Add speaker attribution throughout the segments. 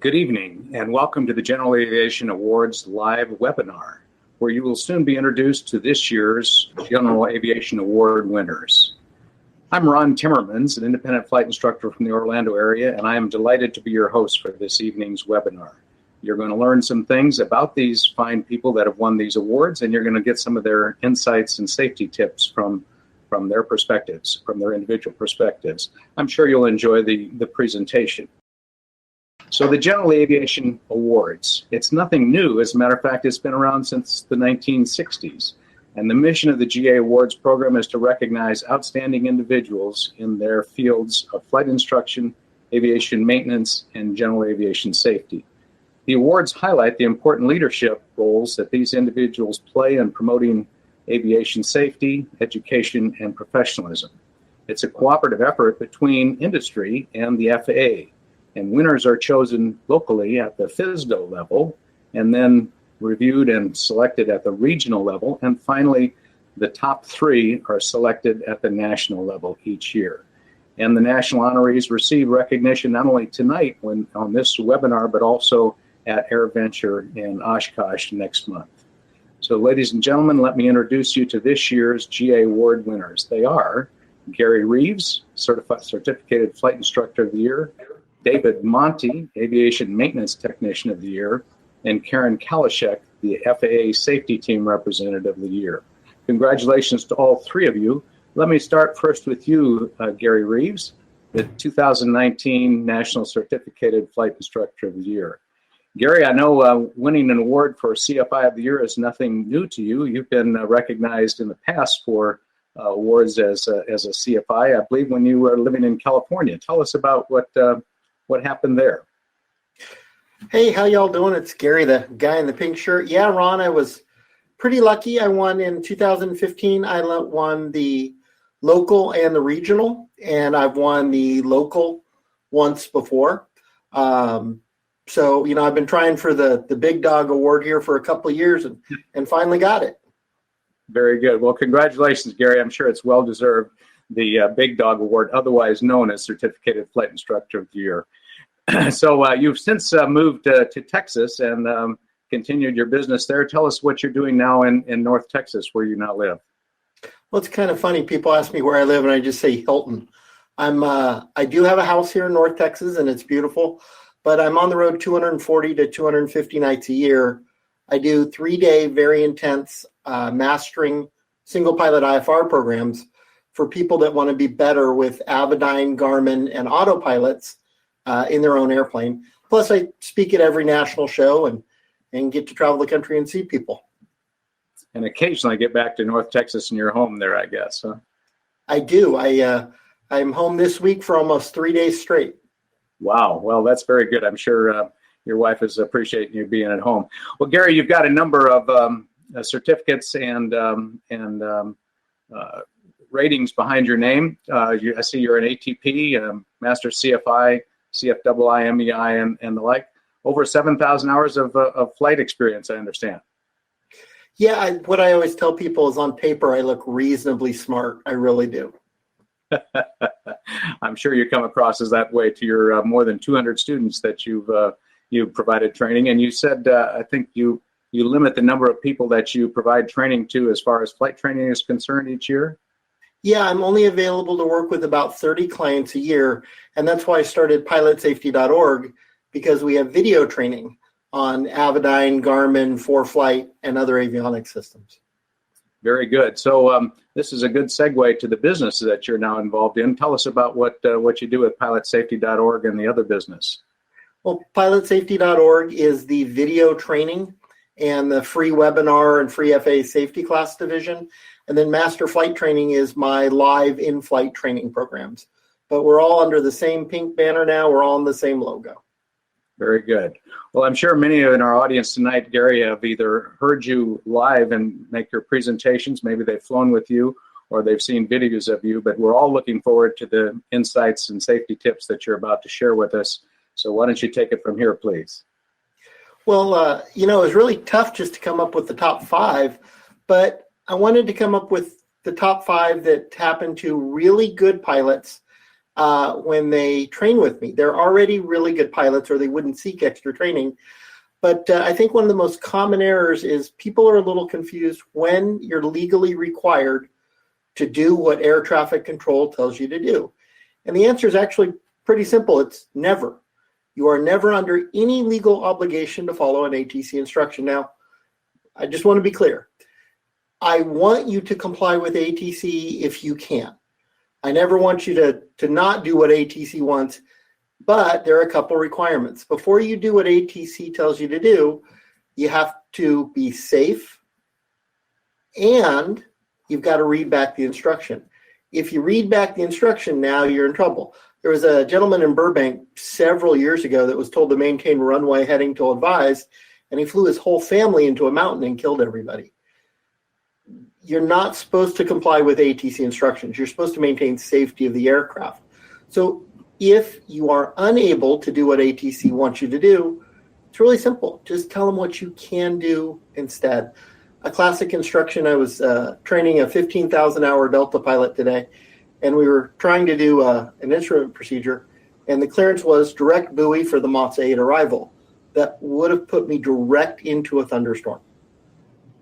Speaker 1: Good evening, and welcome to the General Aviation Awards live webinar, where you will soon be introduced to this year's General Aviation Award winners. I'm Ron Timmermans, an independent flight instructor from the Orlando area, and I am delighted to be your host for this evening's webinar. You're going to learn some things about these fine people that have won these awards, and you're going to get some of their insights and safety tips from their perspectives, from their individual perspectives. I'm sure you'll enjoy the presentation. So the General Aviation Awards, it's nothing new. As a matter of fact, it's been around since the 1960s. And the mission of the GA Awards Program is to recognize outstanding individuals in their fields of flight instruction, aviation maintenance, and general aviation safety. The awards highlight the important leadership roles that these individuals play in promoting aviation safety, education, and professionalism. It's a cooperative effort between industry and the FAA. And winners are chosen locally at the FSDO level, and then reviewed and selected at the regional level. And finally, the top three are selected at the national level each year. And the National Honorees receive recognition not only tonight on this webinar, but also at AirVenture in Oshkosh next month. So ladies and gentlemen, let me introduce you to this year's GA Award winners. They are Gary Reeves, Certificated Flight Instructor of the Year, David Monty, Aviation Maintenance Technician of the Year, and Karen Kalashek, the FAA Safety Team Representative of the Year. Congratulations to all three of you. Let me start first with you, Gary Reeves, the 2019 National Certificated Flight Instructor of the Year. Gary, I know winning an award for CFI of the Year is nothing new to you. You've been recognized in the past for awards as a CFI, I believe, when you were living in California. Tell us about what happened there.
Speaker 2: Hey, how y'all doing? It's Gary, the guy in the pink shirt. Yeah, Ron, I was pretty lucky. I won in 2015. I won the local and the regional, and I've won the local once before. So, I've been trying for the Big Dog Award here for a couple of years and finally got it.
Speaker 1: Very good. Well, congratulations, Gary. I'm sure it's well-deserved, the Big Dog Award, otherwise known as Certificated Flight Instructor of the Year. So you've since moved to Texas and continued your business there. Tell us what you're doing now in North Texas, where you now live.
Speaker 2: Well, it's kind of funny. People ask me where I live, and I just say Hilton. I do have a house here in North Texas, and it's beautiful, but I'm on the road 240 to 250 nights a year. I do 3-day, very intense mastering single pilot IFR programs for people that want to be better with Avidyne, Garmin, and autopilots in their own airplane. Plus, I speak at every national show and get to travel the country and see people.
Speaker 1: And occasionally get back to North Texas and you're home there, I guess, huh?
Speaker 2: I do. I'm home this week for almost 3 days straight.
Speaker 1: Wow. Well, that's very good. I'm sure your wife is appreciating you being at home. Well, Gary, you've got a number of certificates and ratings behind your name. I see you're an ATP, Master CFI, CFII, MEI, and the like. Over 7,000 hours of flight experience, I understand.
Speaker 2: Yeah, what I always tell people is on paper I look reasonably smart. I really do.
Speaker 1: I'm sure you come across as that way to your more than 200 students that you've provided training. And you said, I think you limit the number of people that you provide training to as far as flight training is concerned each year?
Speaker 2: Yeah, I'm only available to work with about 30 clients a year, and that's why I started pilotsafety.org, because we have video training on Avidyne, Garmin, ForeFlight, and other avionics systems.
Speaker 1: Very good. So this is a good segue to the business that you're now involved in. Tell us about what you do with pilotsafety.org and the other business.
Speaker 2: Well, pilotsafety.org is the video training and the free webinar and free FAA safety class division. And then Master Flight Training is my live in-flight training programs. But we're all under the same pink banner now. We're all on the same logo.
Speaker 1: Very good. Well, I'm sure many in our audience tonight, Gary, have either heard you live and make your presentations. Maybe they've flown with you or they've seen videos of you. But we're all looking forward to the insights and safety tips that you're about to share with us. So why don't you take it from here, please?
Speaker 2: Well, it was really tough just to come up with the top 5, but I wanted to come up with the top 5 that happened to really good pilots when they train with me. They're already really good pilots or they wouldn't seek extra training. But I think one of the most common errors is people are a little confused when you're legally required to do what air traffic control tells you to do. And the answer is actually pretty simple. It's never. You are never under any legal obligation to follow an ATC instruction. Now, I just want to be clear. I want you to comply with ATC if you can. I never want you to not do what ATC wants, but there are a couple requirements. Before you do what ATC tells you to do, you have to be safe and you've got to read back the instruction. If you read back the instruction, now you're in trouble. There was a gentleman in Burbank several years ago that was told to maintain runway heading to advise, and he flew his whole family into a mountain and killed everybody. You're not supposed to comply with ATC instructions. You're supposed to maintain safety of the aircraft. So if you are unable to do what ATC wants you to do, it's really simple. Just tell them what you can do instead. A classic instruction, I was training a 15,000-hour Delta pilot today, and we were trying to do an instrument procedure, and the clearance was direct buoy for the Moss 8 arrival. That would have put me direct into a thunderstorm.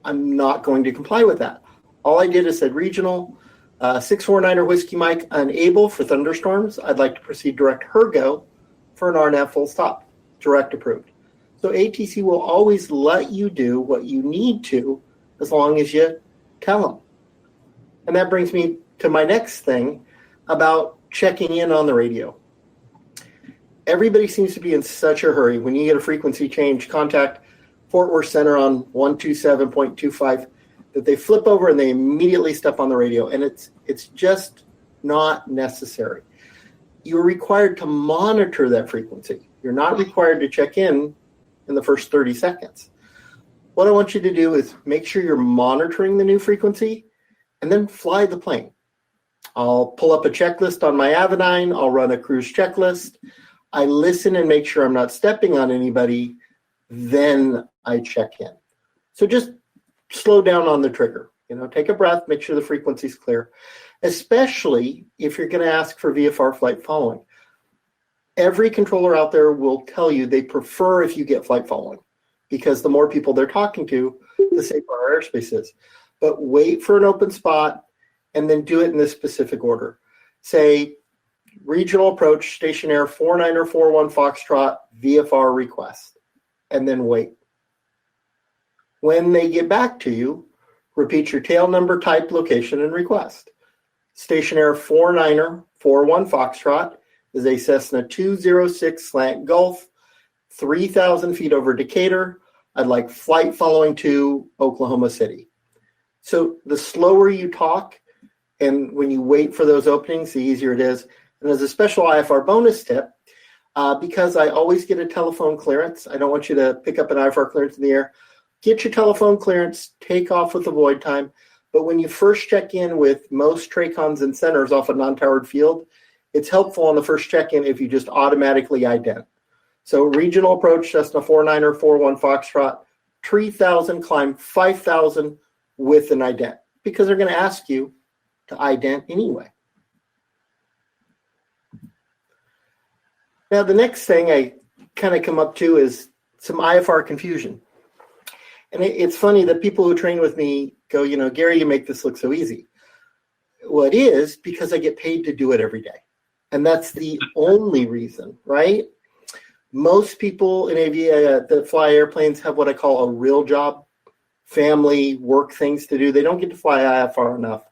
Speaker 2: I'm not going to comply with that. All I did is said, regional, 649er Whiskey Mike, unable for thunderstorms. I'd like to proceed direct Hergo for an RNAV full stop. Direct approved. So ATC will always let you do what you need to as long as you tell them. And that brings me to my next thing about checking in on the radio. Everybody seems to be in such a hurry. When you get a frequency change, contact Fort Worth Center on 127.25, that they flip over and they immediately step on the radio. And it's just not necessary. You're required to monitor that frequency. You're not required to check in the first 30 seconds. What I want you to do is make sure you're monitoring the new frequency and then fly the plane. I'll pull up a checklist on my Avidine. I'll run a cruise checklist. I listen and make sure I'm not stepping on anybody. Then I check in. So just slow down on the trigger. Take a breath, make sure the frequency is clear, especially if you're going to ask for VFR flight following. Every controller out there will tell you they prefer if you get flight following because the more people they're talking to, the safer our airspace is. But wait for an open spot and then do it in this specific order. Say, regional approach, station air 4941 Foxtrot, VFR request, and then wait. When they get back to you, repeat your tail number, type, location, and request. Station air 4941 Foxtrot is a Cessna 206 slant Gulf, 3,000 feet over Decatur. I'd like flight following to Oklahoma City. So the slower you talk and when you wait for those openings, the easier it is. And as a special IFR bonus tip, because I always get a telephone clearance, I don't want you to pick up an IFR clearance in the air. Get your telephone clearance, take off with the void time. But when you first check in with most TRACONs and centers off a non-towered field, it's helpful on the first check-in if you just automatically ident. So regional approach, Cessna 4941 Foxtrot, 3,000, climb 5,000 with an ident, because they're going to ask you to ident anyway. Now, the next thing I kind of come up to is some IFR confusion. And it's funny that people who train with me go, Gary, you make this look so easy. Well, it is because I get paid to do it every day. And that's the only reason, right? Most people in aviation that fly airplanes have what I call a real job, family, work things to do. They don't get to fly IFR enough.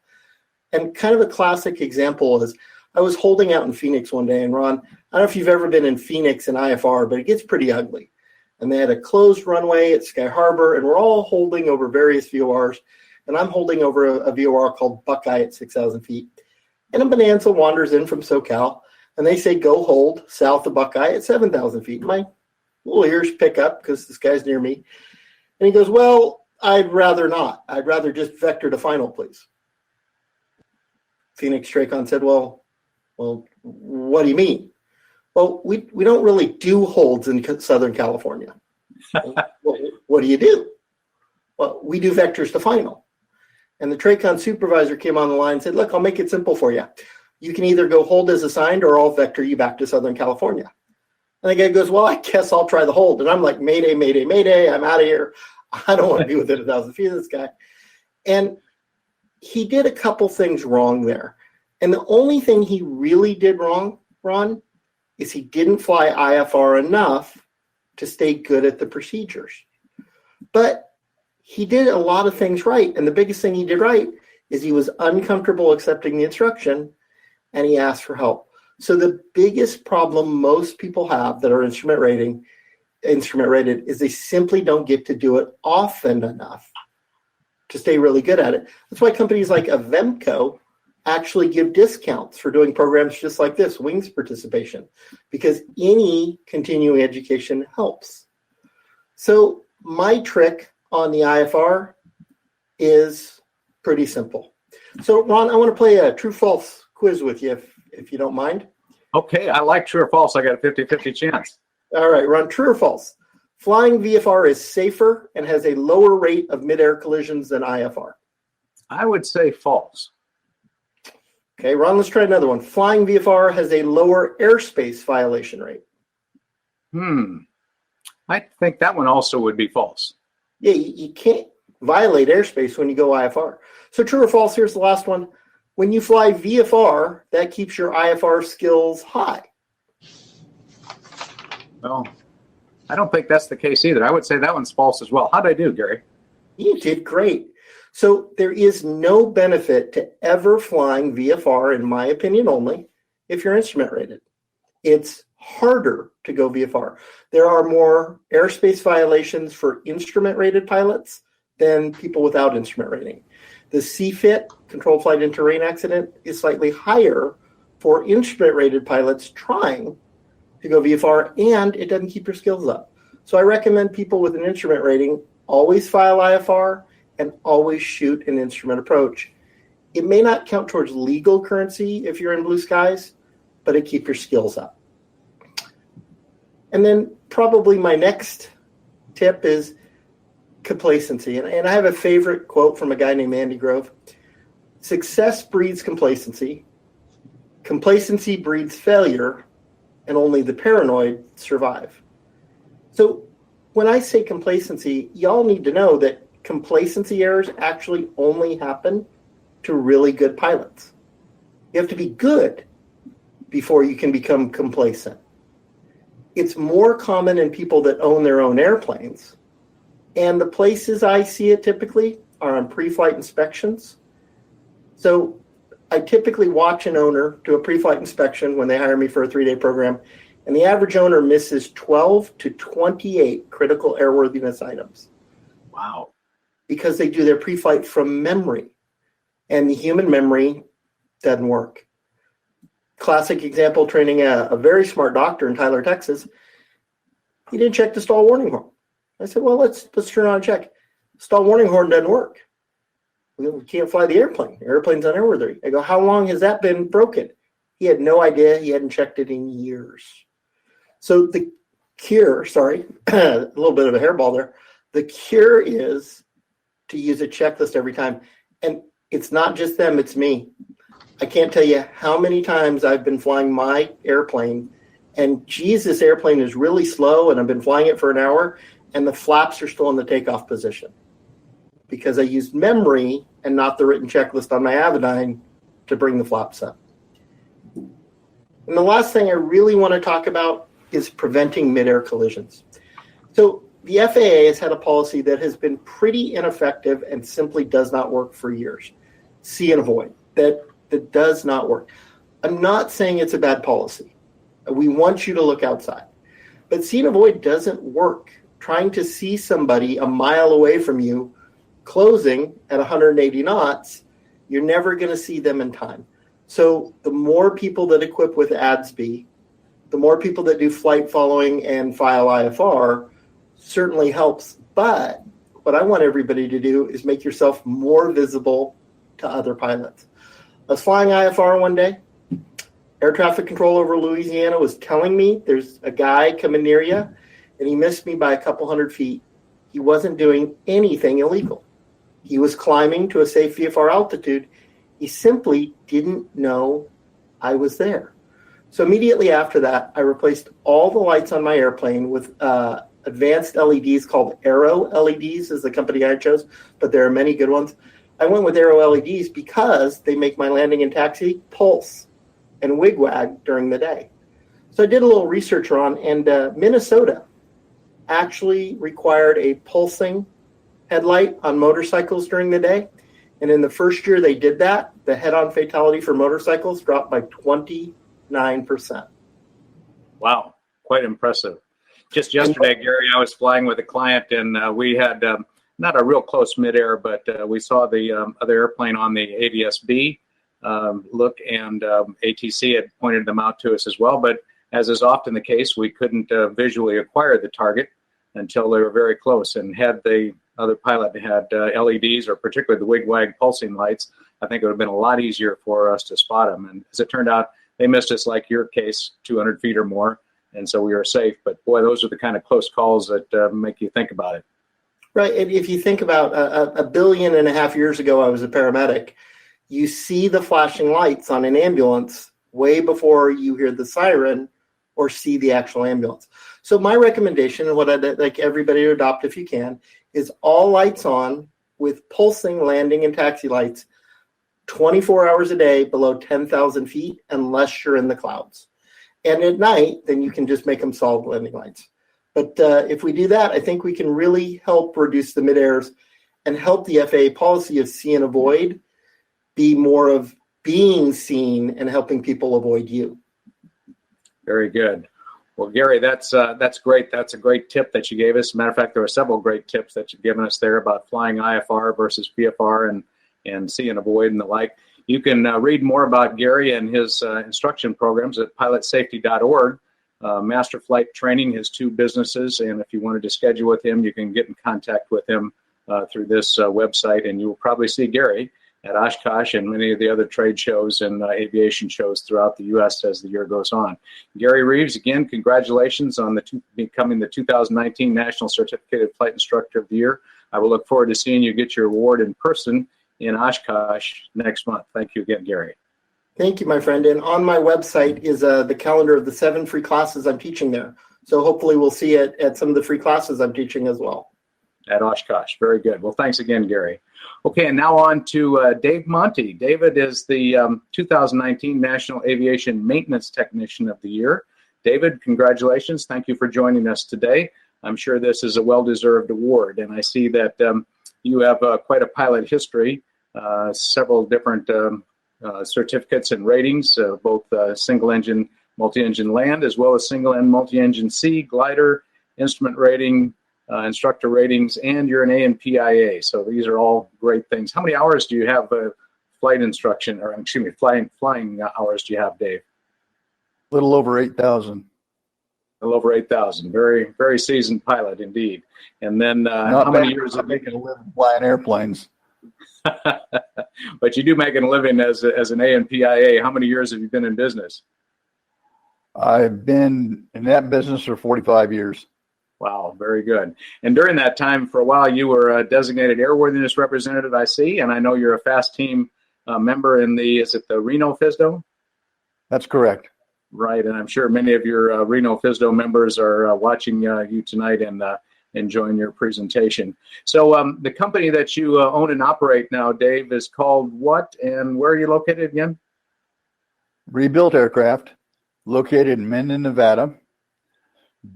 Speaker 2: And kind of a classic example is I was holding out in Phoenix one day, and Ron, I don't know if you've ever been in Phoenix in IFR, but it gets pretty ugly. And they had a closed runway at Sky Harbor, and we're all holding over various VORs. And I'm holding over a VOR called Buckeye at 6,000 feet. And a Bonanza wanders in from SoCal, and they say, go hold south of Buckeye at 7,000 feet. My little ears pick up because this guy's near me. And he goes, well, I'd rather not. I'd rather just vector to final, please. Phoenix TRACON said, well, what do you mean? Well, we don't really do holds in Southern California. What do you do? Well, we do vectors to final. And the TRACON supervisor came on the line and said, look, I'll make it simple for you. You can either go hold as assigned or I'll vector you back to Southern California. And the guy goes, well, I guess I'll try the hold. And I'm like, mayday, mayday, mayday. I'm out of here. I don't want to be within 1,000 feet of this guy. And he did a couple things wrong there. And the only thing he really did wrong, Ron, is he didn't fly IFR enough to stay good at the procedures. But he did a lot of things right. And the biggest thing he did right is he was uncomfortable accepting the instruction and he asked for help. So the biggest problem most people have that are instrument rated is they simply don't get to do it often enough to stay really good at it. That's why companies like Avemco actually give discounts for doing programs just like this, wings participation, because any continuing education helps. So my trick on the IFR is pretty simple. So Ron, I want to play a true-false quiz with you if you don't mind.
Speaker 1: Okay, I like true or false. I got a 50-50 chance.
Speaker 2: All right, Ron, true or false? Flying VFR is safer and has a lower rate of mid-air collisions than IFR.
Speaker 1: I would say false.
Speaker 2: Okay, Ron, let's try another one. Flying VFR has a lower airspace violation rate.
Speaker 1: I think that one also would be false.
Speaker 2: Yeah, you can't violate airspace when you go IFR. So true or false, here's the last one. When you fly VFR, that keeps your IFR skills high.
Speaker 1: Well, I don't think that's the case either. I would say that one's false as well. How'd I do, Gary?
Speaker 2: You did great. So there is no benefit to ever flying VFR, in my opinion only, if you're instrument rated. It's harder to go VFR. There are more airspace violations for instrument rated pilots than people without instrument rating. The CFIT, controlled flight in terrain accident, is slightly higher for instrument rated pilots trying to go VFR, and it doesn't keep your skills up. So I recommend people with an instrument rating always file IFR and always shoot an instrument approach. It may not count towards legal currency if you're in blue skies, but it keeps your skills up. And then probably my next tip is complacency. And I have a favorite quote from a guy named Andy Grove. Success breeds complacency. Complacency breeds failure, and only the paranoid survive. So when I say complacency, y'all need to know that complacency errors actually only happen to really good pilots. You have to be good before you can become complacent. It's more common in people that own their own airplanes. And the places I see it typically are on pre-flight inspections. So I typically watch an owner do a pre-flight inspection when they hire me for a 3-day program, and the average owner misses 12 to 28 critical airworthiness items.
Speaker 1: Wow.
Speaker 2: Because they do their pre-flight from memory, and the human memory doesn't work. Classic example, training a very smart doctor in Tyler, Texas. He didn't check the stall warning horn. I said, well, let's turn on and check. Stall warning horn doesn't work. We can't fly the airplane. The airplane's unairworthy. I go, how long has that been broken? He had no idea. He hadn't checked it in years. So the cure, a little bit of a hairball there. The cure is to use a checklist every time. And it's not just them, it's me. I can't tell you how many times I've been flying my airplane and geez, this airplane is really slow and I've been flying it for an hour and the flaps are still in the takeoff position because I used memory and not the written checklist on my Avidyne to bring the flaps up. And the last thing I really want to talk about is preventing mid-air collisions. So the FAA has had a policy that has been pretty ineffective and simply does not work for years. See and avoid. That does not work. I'm not saying it's a bad policy. We want you to look outside. But see and avoid doesn't work. Trying to see somebody a mile away from you closing at 180 knots, you're never going to see them in time. So the more people that equip with ADS-B, the more people that do flight following and file IFR certainly helps. But what I want everybody to do is make yourself more visible to other pilots. I was flying IFR one day. Air traffic control over Louisiana was telling me there's a guy coming near you, and he missed me by a couple hundred feet. He wasn't doing anything illegal. He was climbing to a safe VFR altitude. He simply didn't know I was there. So immediately after that, I replaced all the lights on my airplane with advanced LEDs called Aero LEDs is the company I chose, but there are many good ones. I went with Aero LEDs because they make my landing and taxi pulse and wigwag during the day. So I did a little research on, and Minnesota actually required a pulsing headlight on motorcycles during the day. And in the first year they did that, the head-on fatality for motorcycles dropped by 29%.
Speaker 1: Wow, quite impressive. Just yesterday, Gary, I was flying with a client, and we had not a real close midair, but we saw the other airplane on the ADS-B look, and ATC had pointed them out to us as well. But as is often the case, we couldn't visually acquire the target until they were very close. And had the other pilot had LEDs, or particularly the wig-wag pulsing lights, I think it would have been a lot easier for us to spot them. And as it turned out, they missed us, like your case, 200 feet or more, and so we were safe. But boy, those are the kind of close calls that make you think about it.
Speaker 2: Right. And if you think about 1.5 billion years ago, I was a paramedic. You see the flashing lights on an ambulance way before you hear the siren or see the actual ambulance. So my recommendation, and what I'd like everybody to adopt if you can, is all lights on with pulsing landing and taxi lights 24 hours a day below 10,000 feet, unless you're in the clouds. And at night, then you can just make them solid landing lights. But if we do that, I think we can really help reduce the mid-airs and help the FAA policy of see and avoid be more of being seen and helping people avoid you.
Speaker 1: Very good. Well, Gary, that's great. That's a great tip that you gave us. As a matter of fact, there were several great tips that you've given us there about flying IFR versus PFR and see and avoid and the like. You can read more about Gary and his instruction programs at pilotsafety.org. Master Flight Training, his 2 businesses, and if you wanted to schedule with him, you can get in contact with him through this website, and you will probably see Gary at Oshkosh and many of the other trade shows and aviation shows throughout the U.S. as the year goes on. Gary Reeves, again, congratulations on becoming the 2019 National Certificated Flight Instructor of the Year. I will look forward to seeing you get your award in person in Oshkosh next month. Thank you again, Gary.
Speaker 2: Thank you, my friend. And on my website is the calendar of the 7 free classes I'm teaching there. So hopefully we'll see it at some of the free classes I'm teaching as well.
Speaker 1: At Oshkosh. Very good. Well, thanks again, Gary. Okay, and now on to Dave Monty. David is the 2019 National Aviation Maintenance Technician of the Year. David, congratulations. Thank you for joining us today. I'm sure this is a well-deserved award, and I see that you have quite a pilot history, several different certificates and ratings, both single-engine, multi-engine land, as well as single and multi-engine sea, glider, instrument rating, instructor ratings, and you're an ANPIA. So these are all great things. How many hours do you have flight instruction, or excuse me, flying hours do you have, Dave?
Speaker 3: A little over 8,000.
Speaker 1: A little over 8,000. Very, very seasoned pilot indeed. And then how many years of
Speaker 3: making a living flying airplanes?
Speaker 1: But you do making a living as an ANPIA. How many years have you been in business?
Speaker 3: I've been in that business for 45 years.
Speaker 1: Wow, very good. And during that time, for a while, you were a designated airworthiness representative, I see, and I know you're a FAST team member in is it the Reno FSDO?
Speaker 3: That's correct.
Speaker 1: Right, and I'm sure many of your Reno FSDO members are watching you tonight and enjoying your presentation. So the company that you own and operate now, Dave, is called what, and where are you located again?
Speaker 3: Rebuilt Aircraft, located in Minden, Nevada.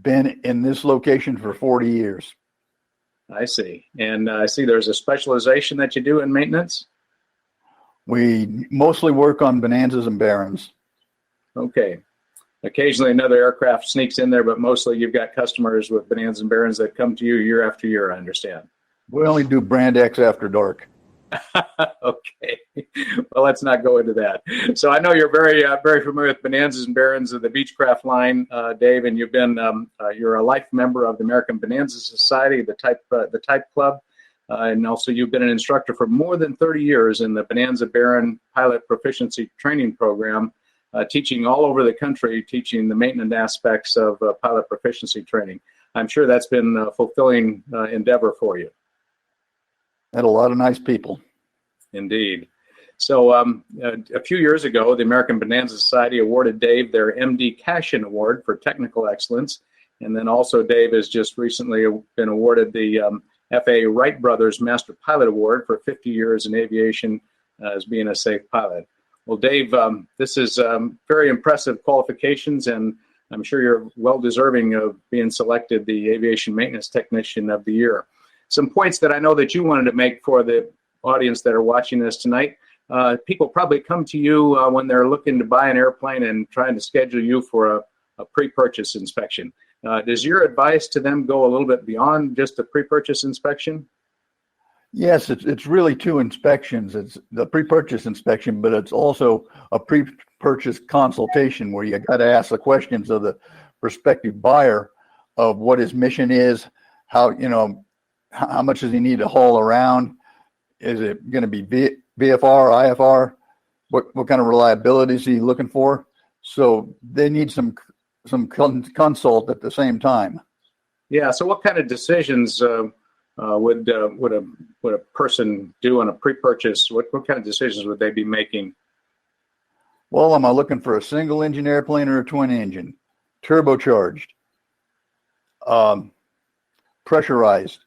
Speaker 3: Been in this location for 40 years.
Speaker 1: I see. And I see there's a specialization that you do in maintenance?
Speaker 3: We mostly work on Bonanzas and Barons.
Speaker 1: Okay. Occasionally another aircraft sneaks in there, but mostly you've got customers with Bonanzas and Barons that come to you year after year, I understand.
Speaker 3: We only do Brand X after dark.
Speaker 1: Okay. Well, let's not go into that. So I know you're very familiar with Bonanzas and Barons of the Beechcraft line, Dave, and you've been you're a life member of the American Bonanza Society, the Type Club, and also you've been an instructor for more than 30 years in the Bonanza Baron Pilot Proficiency Training Program, teaching all over the country, teaching the maintenance aspects of pilot proficiency training. I'm sure that's been a fulfilling endeavor for you.
Speaker 3: Had a lot of nice people.
Speaker 1: Indeed. So a few years ago, the American Bonanza Society awarded Dave their MD Cashin Award for technical excellence. And then also Dave has just recently been awarded the FAA Wright Brothers Master Pilot Award for 50 years in aviation as being a safe pilot. Well, Dave, this is very impressive qualifications, and I'm sure you're well deserving of being selected the Aviation Maintenance Technician of the Year. Some points that I know that you wanted to make for the audience that are watching this tonight. People probably come to you when they're looking to buy an airplane and trying to schedule you for a pre-purchase inspection. Does your advice to them go a little bit beyond just a pre-purchase inspection?
Speaker 3: Yes, it's really two inspections. It's the pre-purchase inspection, but it's also a pre-purchase consultation where you got to ask the questions of the prospective buyer of what his mission is, how much does he need to haul around? Is it going to be VFR, IFR? What kind of reliability is he looking for? So they need some consult at the same time.
Speaker 1: Yeah. So what kind of decisions would a person do on a pre-purchase? What kind of decisions would they be making?
Speaker 3: Well, am I looking for a single engine airplane or a twin engine, turbocharged, pressurized,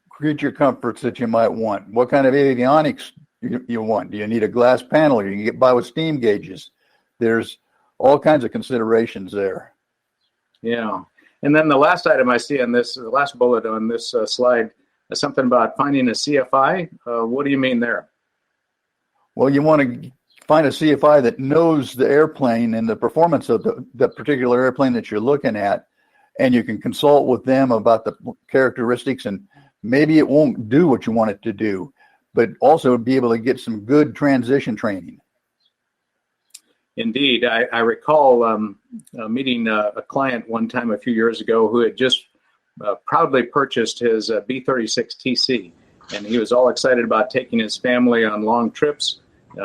Speaker 3: creature comforts that you might want? What kind of avionics you want? Do you need a glass panel? You can get by with steam gauges. There's all kinds of considerations there.
Speaker 1: Yeah. And then the last item I see on this, the last bullet on this slide, is something about finding a CFI. What do you mean there?
Speaker 3: Well, you want to find a CFI that knows the airplane and the performance of the particular airplane that you're looking at, and you can consult with them about the characteristics, and maybe it won't do what you want it to do, but also be able to get some good transition training.
Speaker 1: Indeed. I recall meeting a client one time a few years ago who had just proudly purchased his B-36 TC, and he was all excited about taking his family on long trips.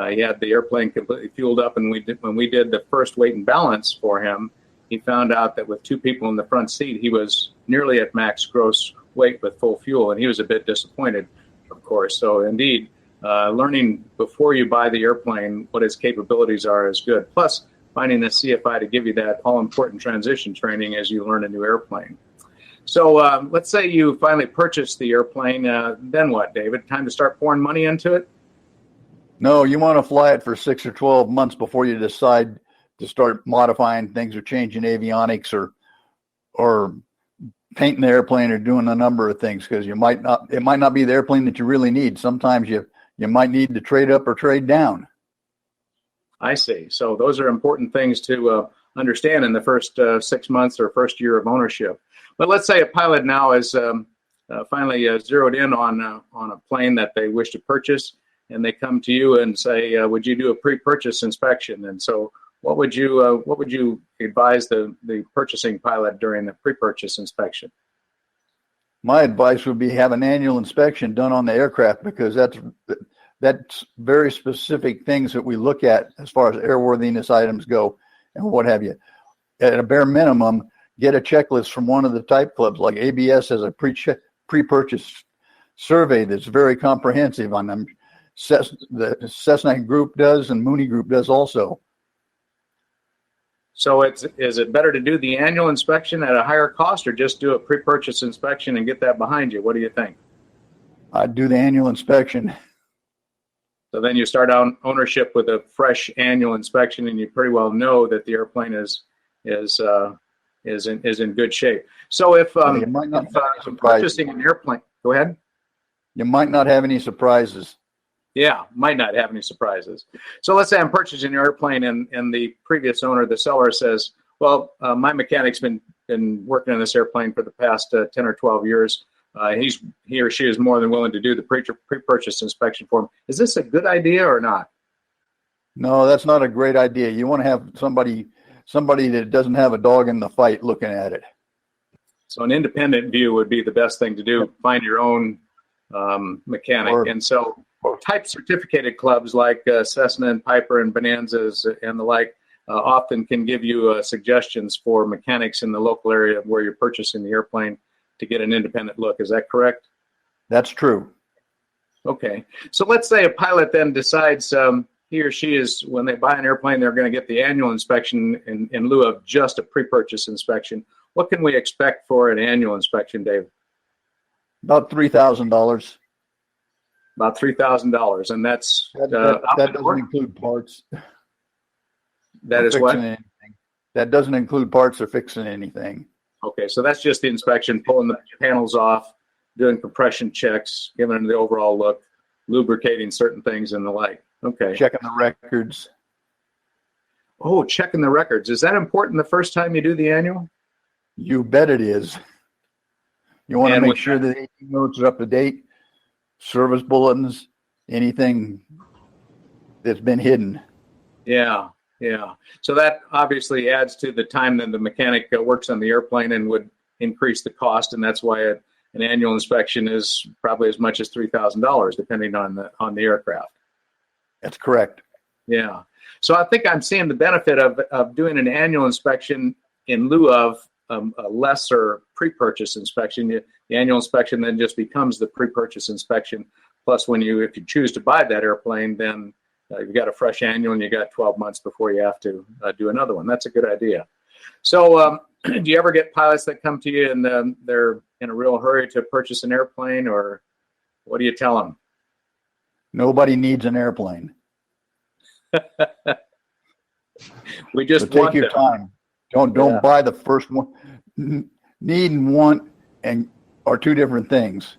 Speaker 1: He had the airplane completely fueled up, and when we did the first weight and balance for him, he found out that with two people in the front seat, he was nearly at max gross weight with full fuel, and he was a bit disappointed, of course. So indeed, learning before you buy the airplane what its capabilities are is good. Plus, finding a CFI to give you that all-important transition training as you learn a new airplane. So let's say you finally purchase the airplane. Then what, David? Time to start pouring money into it?
Speaker 3: No, you want to fly it for 6 or 12 months before you decide to start modifying things or changing avionics or painting the airplane or doing a number of things, because it might not be the airplane that you really need. Sometimes you might need to trade up or trade down.
Speaker 1: I see. So those are important things to understand in the first 6 months or first year of ownership. But let's say a pilot now is finally zeroed in on a plane that they wish to purchase, and they come to you and say, would you do a pre-purchase inspection? And so what would you advise the purchasing pilot during the pre-purchase inspection?
Speaker 3: My advice would be have an annual inspection done on the aircraft, because that's very specific things that we look at as far as airworthiness items go and what have you. At a bare minimum, get a checklist from one of the type clubs, like ABS has a pre-purchase survey that's very comprehensive on them. The Cessna group does, and Mooney group does also.
Speaker 1: So is it better to do the annual inspection at a higher cost, or just do a pre-purchase inspection and get that behind you? What do you think?
Speaker 3: I'd do the annual inspection.
Speaker 1: So then you start on ownership with a fresh annual inspection, and you pretty well know that the airplane is in good shape. So if purchasing an airplane, go ahead.
Speaker 3: You might not have any surprises.
Speaker 1: Yeah, might not have any surprises. So let's say I'm purchasing an airplane, and the previous owner, the seller, says, well, my mechanic's been working on this airplane for the past 10 or 12 years. He or she is more than willing to do the pre-purchase inspection for him. Is this a good idea or not?
Speaker 3: No, that's not a great idea. You want to have somebody that doesn't have a dog in the fight looking at it.
Speaker 1: So an independent view would be the best thing to do. Find your own mechanic. And so type certificated clubs like Cessna and Piper and Bonanzas and the like often can give you suggestions for mechanics in the local area where you're purchasing the airplane to get an independent look. Is that correct?
Speaker 3: That's true.
Speaker 1: Okay. So let's say a pilot then decides he or she is, when they buy an airplane, they're going to get the annual inspection in lieu of just a pre-purchase inspection. What can we expect for an annual inspection, Dave?
Speaker 3: About $3,000.
Speaker 1: About $3,000, and that's
Speaker 3: that doesn't include parts.
Speaker 1: That is what?
Speaker 3: Anything. That doesn't include parts or fixing anything.
Speaker 1: Okay, so that's just the inspection, pulling the panels off, doing compression checks, giving them the overall look, lubricating certain things and the like. Okay.
Speaker 3: Checking the records.
Speaker 1: Oh, checking the records. Is that important the first time you do the annual?
Speaker 3: You bet it is. You want to make sure that the notes are up to date, service bulletins, anything that's been hidden.
Speaker 1: Yeah. So that obviously adds to the time that the mechanic works on the airplane and would increase the cost, and that's why an annual inspection is probably as much as $3,000, depending on the aircraft.
Speaker 3: That's correct.
Speaker 1: Yeah. So I think I'm seeing the benefit of doing an annual inspection in lieu of a lesser pre-purchase inspection. The annual inspection then just becomes the pre-purchase inspection. Plus, if you choose to buy that airplane, then you've got a fresh annual and you got 12 months before you have to do another one. That's a good idea. So do you ever get pilots that come to you and they're in a real hurry to purchase an airplane, or what do you tell them?
Speaker 3: Nobody needs an airplane.
Speaker 1: We just
Speaker 3: so take your time. Don't buy the first one. Need and want are two different things.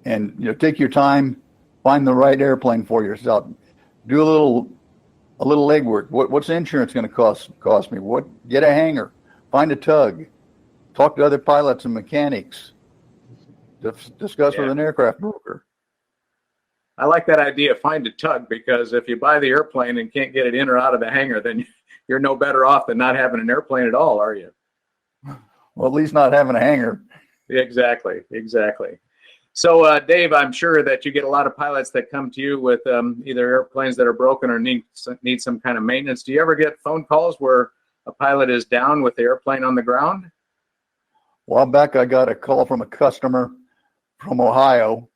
Speaker 3: And take your time, find the right airplane for yourself. Do a little legwork. What's the insurance going to cost me? Get a hangar, find a tug, talk to other pilots and mechanics, discuss with an aircraft broker.
Speaker 1: I like that idea. Find a tug, because if you buy the airplane and can't get it in or out of the hangar, then you're no better off than not having an airplane at all, are you?
Speaker 3: Well, at least not having a hangar.
Speaker 1: Exactly. So, Dave, I'm sure that you get a lot of pilots that come to you with either airplanes that are broken or need some kind of maintenance. Do you ever get phone calls where a pilot is down with the airplane on the ground?
Speaker 3: A while back, I got a call from a customer from Ohio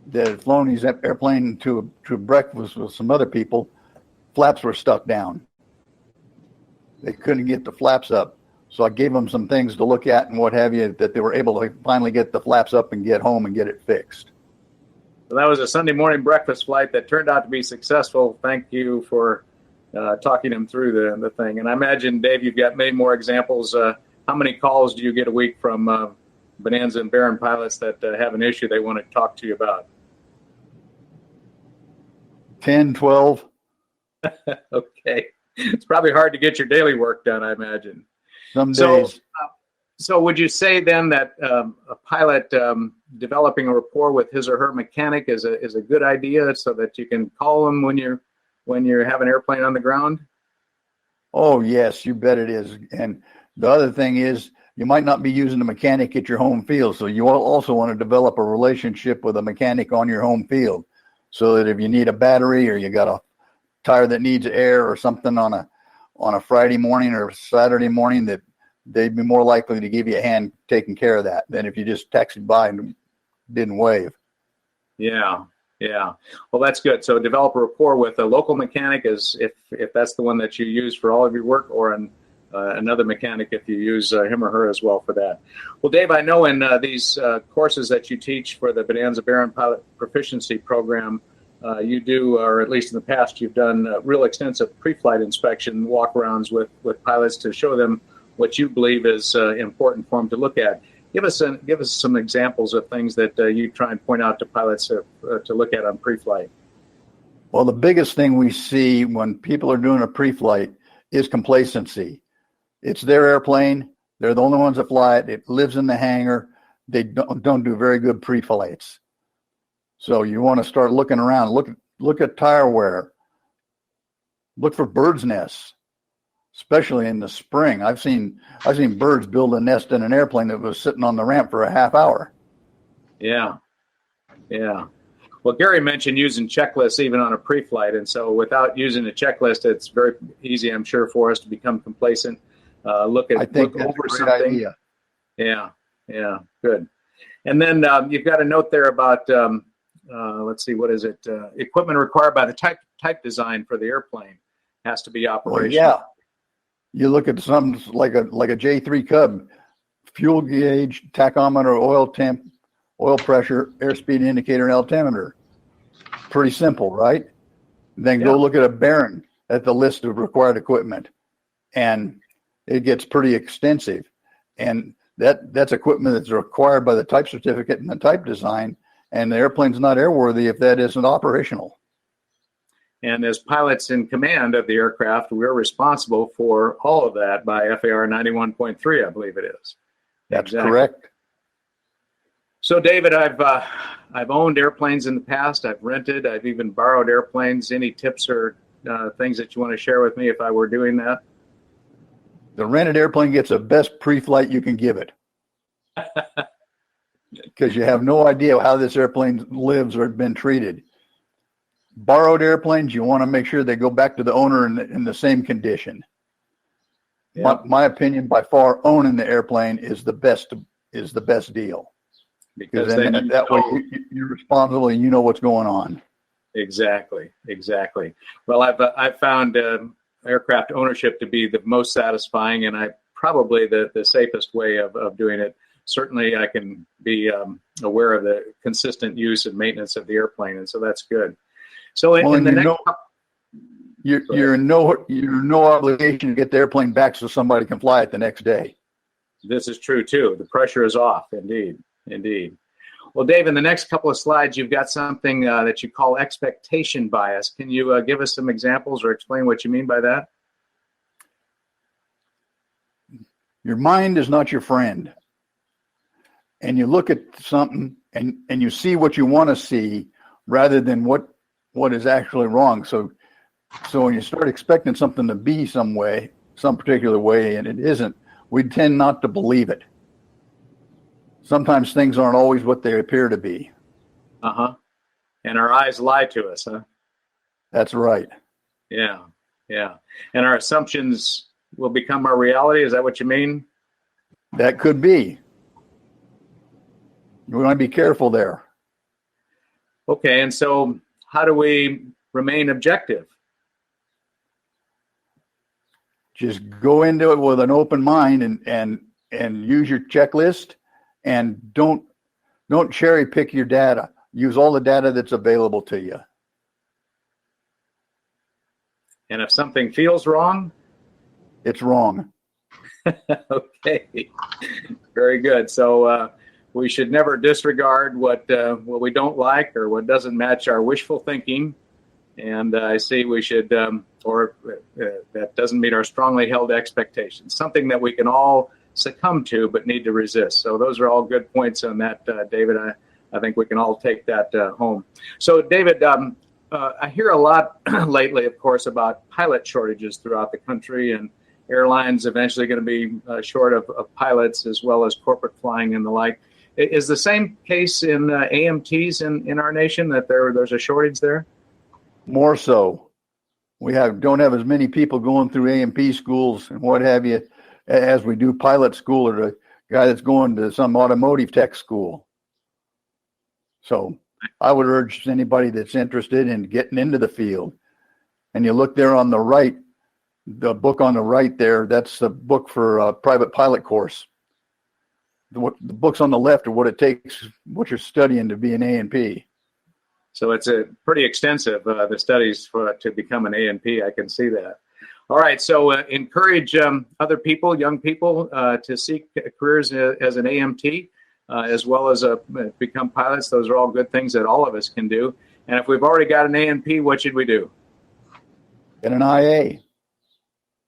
Speaker 3: that had flown his airplane to breakfast with some other people. Flaps were stuck down. They couldn't get the flaps up. So I gave them some things to look at and what have you, that they were able to finally get the flaps up and get home and get it fixed.
Speaker 1: So that was a Sunday morning breakfast flight that turned out to be successful. Thank you for talking them through the thing. And I imagine, Dave, you've got many more examples. How many calls do you get a week from Bonanza and Barron pilots that have an issue they want to talk to you about?
Speaker 3: 10, 12.
Speaker 1: Okay. It's probably hard to get your daily work done, I imagine.
Speaker 3: Some days.
Speaker 1: So would you say then that a pilot developing a rapport with his or her mechanic is a good idea, so that you can call them when you have an airplane on the ground?
Speaker 3: Oh, yes, you bet it is. And the other thing is, you might not be using a mechanic at your home field, so you also want to develop a relationship with a mechanic on your home field, so that if you need a battery or you got a tire that needs air or something on a Friday morning or Saturday morning, that they'd be more likely to give you a hand taking care of that than if you just taxied by and didn't wave. Yeah.
Speaker 1: Well, that's good. So develop a rapport with a local mechanic, if that's the one that you use for all of your work, or another mechanic if you use him or her as well for that. Well, Dave, I know in these courses that you teach for the Bonanza Barron Pilot Proficiency Program, you do, or at least in the past, you've done real extensive pre-flight inspection walkarounds with pilots to show them what you believe is important for them to look at. Give us some examples of things that you try and point out to pilots to look at on pre-flight.
Speaker 3: Well, the biggest thing we see when people are doing a pre-flight is complacency. It's their airplane. They're the only ones that fly it. It lives in the hangar. They don't do very good pre-flights. So you want to start looking around. Look at tire wear. Look for birds' nests, especially in the spring. I've seen birds build a nest in an airplane that was sitting on the ramp for a half hour.
Speaker 1: Yeah. Well, Gary mentioned using checklists even on a pre-flight, and so without using a checklist, it's very easy, I'm sure, for us to become complacent. Look over something.
Speaker 3: Idea.
Speaker 1: Yeah, good. And then you've got a note there about, let's see, what is it? Equipment required by the type design for the airplane has to be operational.
Speaker 3: Well, yeah. You look at something like a J3 Cub, fuel gauge, tachometer, oil temp, oil pressure, airspeed indicator, and altimeter. Pretty simple, right? Then go look at a bearing at the list of required equipment, and it gets pretty extensive. And that's equipment that's required by the type certificate and the type design, and the airplane's not airworthy if that isn't operational.
Speaker 1: And as pilots in command of the aircraft, we're responsible for all of that by FAR 91.3, I believe it is.
Speaker 3: That's correct.
Speaker 1: So, David, I've owned airplanes in the past. I've rented. I've even borrowed airplanes. Any tips or things that you want to share with me if I were doing that?
Speaker 3: The rented airplane gets the best pre-flight you can give it, because you have no idea how this airplane lives or has been treated. Borrowed airplanes, you want to make sure they go back to the owner in the same condition.
Speaker 1: Yep.
Speaker 3: My opinion, by far, owning the airplane is the best deal, because then that way you're responsible and you know what's going on.
Speaker 1: Exactly. Well, I've found aircraft ownership to be the most satisfying, and probably the safest way of doing it. Certainly, I can be aware of the consistent use and maintenance of the airplane, and so that's good. So
Speaker 3: you're in no obligation to get the airplane back so somebody can fly it the next day.
Speaker 1: This is true too. The pressure is off. Indeed. Well, Dave, in the next couple of slides, you've got something that you call expectation bias. Can you give us some examples or explain what you mean by that?
Speaker 3: Your mind is not your friend, and you look at something and you see what you want to see rather than what is actually wrong. So when you start expecting something to be some particular way, and it isn't, we tend not to believe it. Sometimes things aren't always what they appear to be.
Speaker 1: And our eyes lie to us, huh?
Speaker 3: That's right.
Speaker 1: Yeah. And our assumptions will become our reality. Is that what you mean?
Speaker 3: That could be. We want to be careful there.
Speaker 1: Okay, and so how do we remain objective?
Speaker 3: Just go into it with an open mind and use your checklist, and don't cherry pick your data. Use all the data that's available to you.
Speaker 1: And if something feels wrong?
Speaker 3: It's wrong.
Speaker 1: Okay, very good. So we should never disregard what we don't like or what doesn't match our wishful thinking. And I see we should, that doesn't meet our strongly held expectations, something that we can all succumb to but need to resist. So those are all good points on that, David. I think we can all take that home. So, David, I hear a lot lately, of course, about pilot shortages throughout the country, and airlines eventually going to be short of pilots, as well as corporate flying and the like. Is the same case in AMTs in our nation, that there's a shortage there?
Speaker 3: More so. We don't have as many people going through AMP schools and what have you as we do pilot school, or the guy that's going to some automotive tech school. So I would urge anybody that's interested in getting into the field, and you look there on the right, the book on the right there, that's the book for a private pilot course. The books on the left are what it takes, what you're studying to be an A&P.
Speaker 1: So it's a pretty extensive, the studies to become an A&P. I can see that. All right, so encourage other people, young people, to seek careers as an AMT, as well as become pilots. Those are all good things that all of us can do. And if we've already got an A&P, what should we do?
Speaker 3: Get an IA.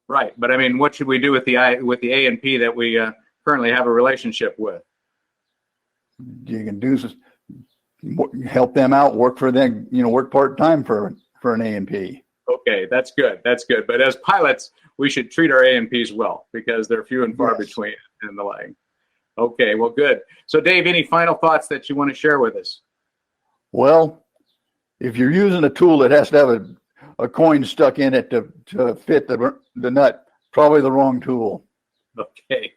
Speaker 1: Right, but I mean, what should we do with the A&P that we currently have a relationship with?
Speaker 3: You can help them out, work for them, work part-time for an A&P.
Speaker 1: Okay, that's good. But as pilots, we should treat our A&Ps well, because they're few and far between and the like. Okay, well, good. So, Dave, any final thoughts that you want to share with us?
Speaker 3: Well, if you're using a tool that has to have a coin stuck in it to fit the nut, probably the wrong tool.
Speaker 1: Okay.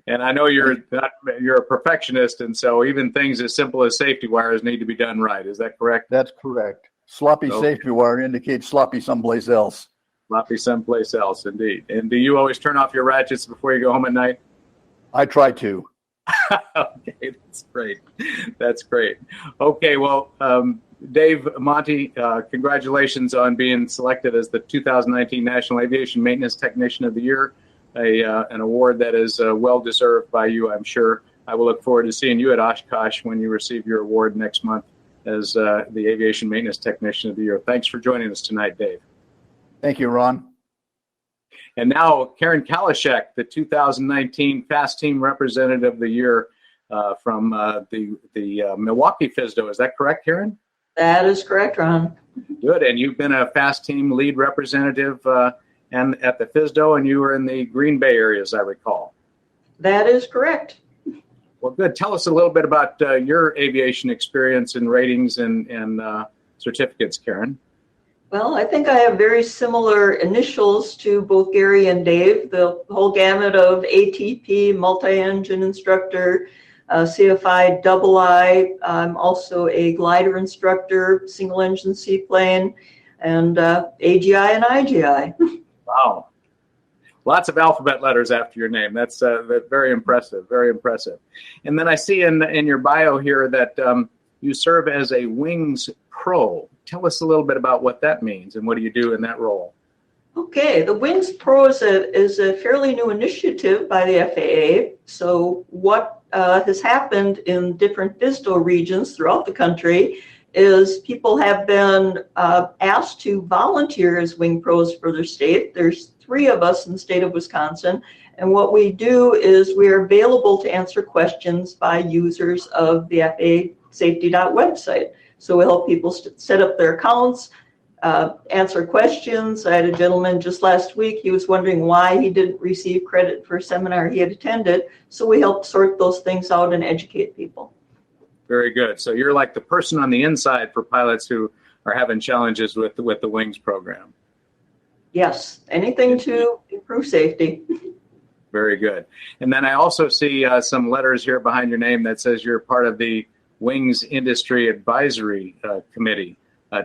Speaker 1: And I know you're a perfectionist, and so even things as simple as safety wires need to be done right. Is that correct?
Speaker 3: That's correct. Sloppy
Speaker 1: Okay.
Speaker 3: safety wire indicates sloppy someplace else.
Speaker 1: Sloppy someplace else, indeed. And do you always turn off your ratchets before you go home at night?
Speaker 3: I try to.
Speaker 1: Okay, that's great. That's great. Okay, well, Dave Monty, congratulations on being selected as the 2019 National Aviation Maintenance Technician of the Year, an award that is well deserved by you, I'm sure. I will look forward to seeing you at Oshkosh when you receive your award next month as the Aviation Maintenance Technician of the Year. Thanks for joining us tonight, Dave.
Speaker 3: Thank you, Ron.
Speaker 1: And now, Karen Kalashek, the 2019 Fast Team Representative of the Year from the Milwaukee FSDO. Is that correct, Karen?
Speaker 4: That is correct, Ron.
Speaker 1: Good. And you've been a Fast Team lead representative and at the FSDO, and you were in the Green Bay area, as I recall.
Speaker 4: That is correct.
Speaker 1: Well, good. Tell us a little bit about your aviation experience and ratings and certificates, Karen.
Speaker 4: Well, I think I have very similar initials to both Gary and Dave, the whole gamut of ATP, multi-engine instructor, CFI, double I. I'm also a glider instructor, single engine seaplane, and AGI and IGI.
Speaker 1: Wow. Lots of alphabet letters after your name. That's very impressive, very impressive. And then I see in your bio here that you serve as a Wings Pro. Tell us a little bit about what that means and what do you do in that role?
Speaker 4: Okay, the Wings Pro is a fairly new initiative by the FAA. So what has happened in different FSDO regions throughout the country is people have been asked to volunteer as Wing Pros for their state. There's 3 of us in the state of Wisconsin. And what we do is we're available to answer questions by users of the FAA Safety.website. So we help people set up their accounts, answer questions. I had a gentleman just last week, he was wondering why he didn't receive credit for a seminar he had attended. So we help sort those things out and educate people.
Speaker 1: Very good. So you're like the person on the inside for pilots who are having challenges with the Wings program.
Speaker 4: Yes, anything to improve safety.
Speaker 1: Very good. And then I also see some letters here behind your name that says you're part of the Wings Industry Advisory Committee.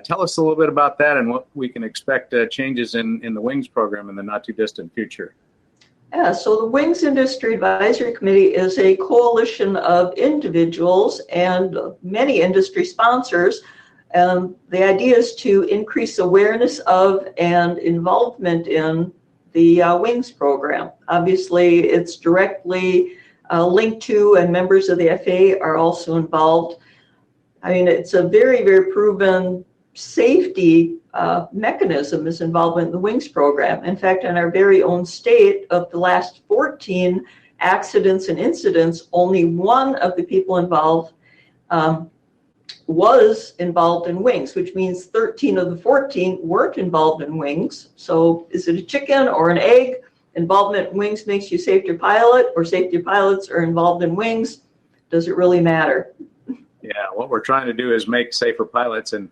Speaker 1: Tell us a little bit about that and what we can expect changes in the Wings program in the not too distant future.
Speaker 4: Yeah, so the Wings Industry Advisory Committee is a coalition of individuals and many industry sponsors. The idea is to increase awareness of and involvement in the Wings program. Obviously, it's directly linked to, and members of the FAA are also involved. I mean, it's a very, very proven safety mechanism is involvement in the Wings program. In fact, in our very own state, of the last 14 accidents and incidents, only one of the people involved was involved in Wings, which means 13 of the 14 weren't involved in Wings. So is it a chicken or an egg? Involvement in Wings makes you safer pilot, or safety pilots are involved in Wings. Does it really matter?
Speaker 1: Yeah, what we're trying to do is make safer pilots and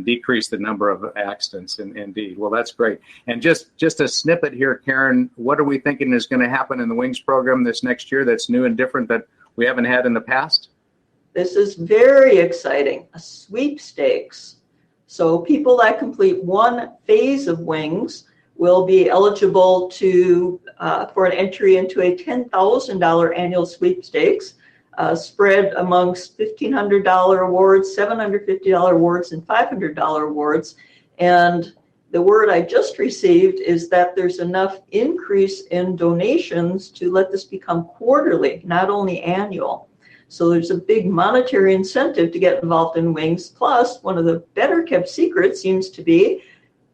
Speaker 1: decrease the number of accidents, indeed. Well, that's great. And just a snippet here, Karen, what are we thinking is going to happen in the Wings program this next year that's new and different that we haven't had in the past?
Speaker 4: This is very exciting, a sweepstakes. So people that complete one phase of Wings will be eligible to for an entry into a $10,000 annual sweepstakes spread amongst $1,500 awards, $750 awards, and $500 awards. And the word I just received is that there's enough increase in donations to let this become quarterly, not only annual. So there's a big monetary incentive to get involved in Wings. Plus, one of the better kept secrets seems to be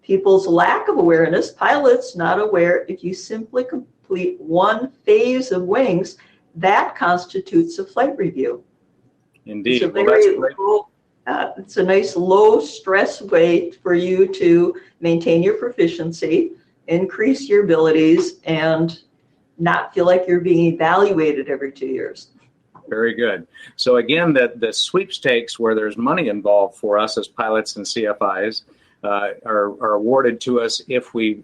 Speaker 4: people's lack of awareness. Pilots not aware, if you simply complete one phase of Wings, that constitutes a flight review.
Speaker 1: Indeed.
Speaker 4: It's a nice low stress way for you to maintain your proficiency, increase your abilities, and not feel like you're being evaluated every 2 years.
Speaker 1: Very good. So again, the sweepstakes where there's money involved for us as pilots and CFIs are awarded to us if we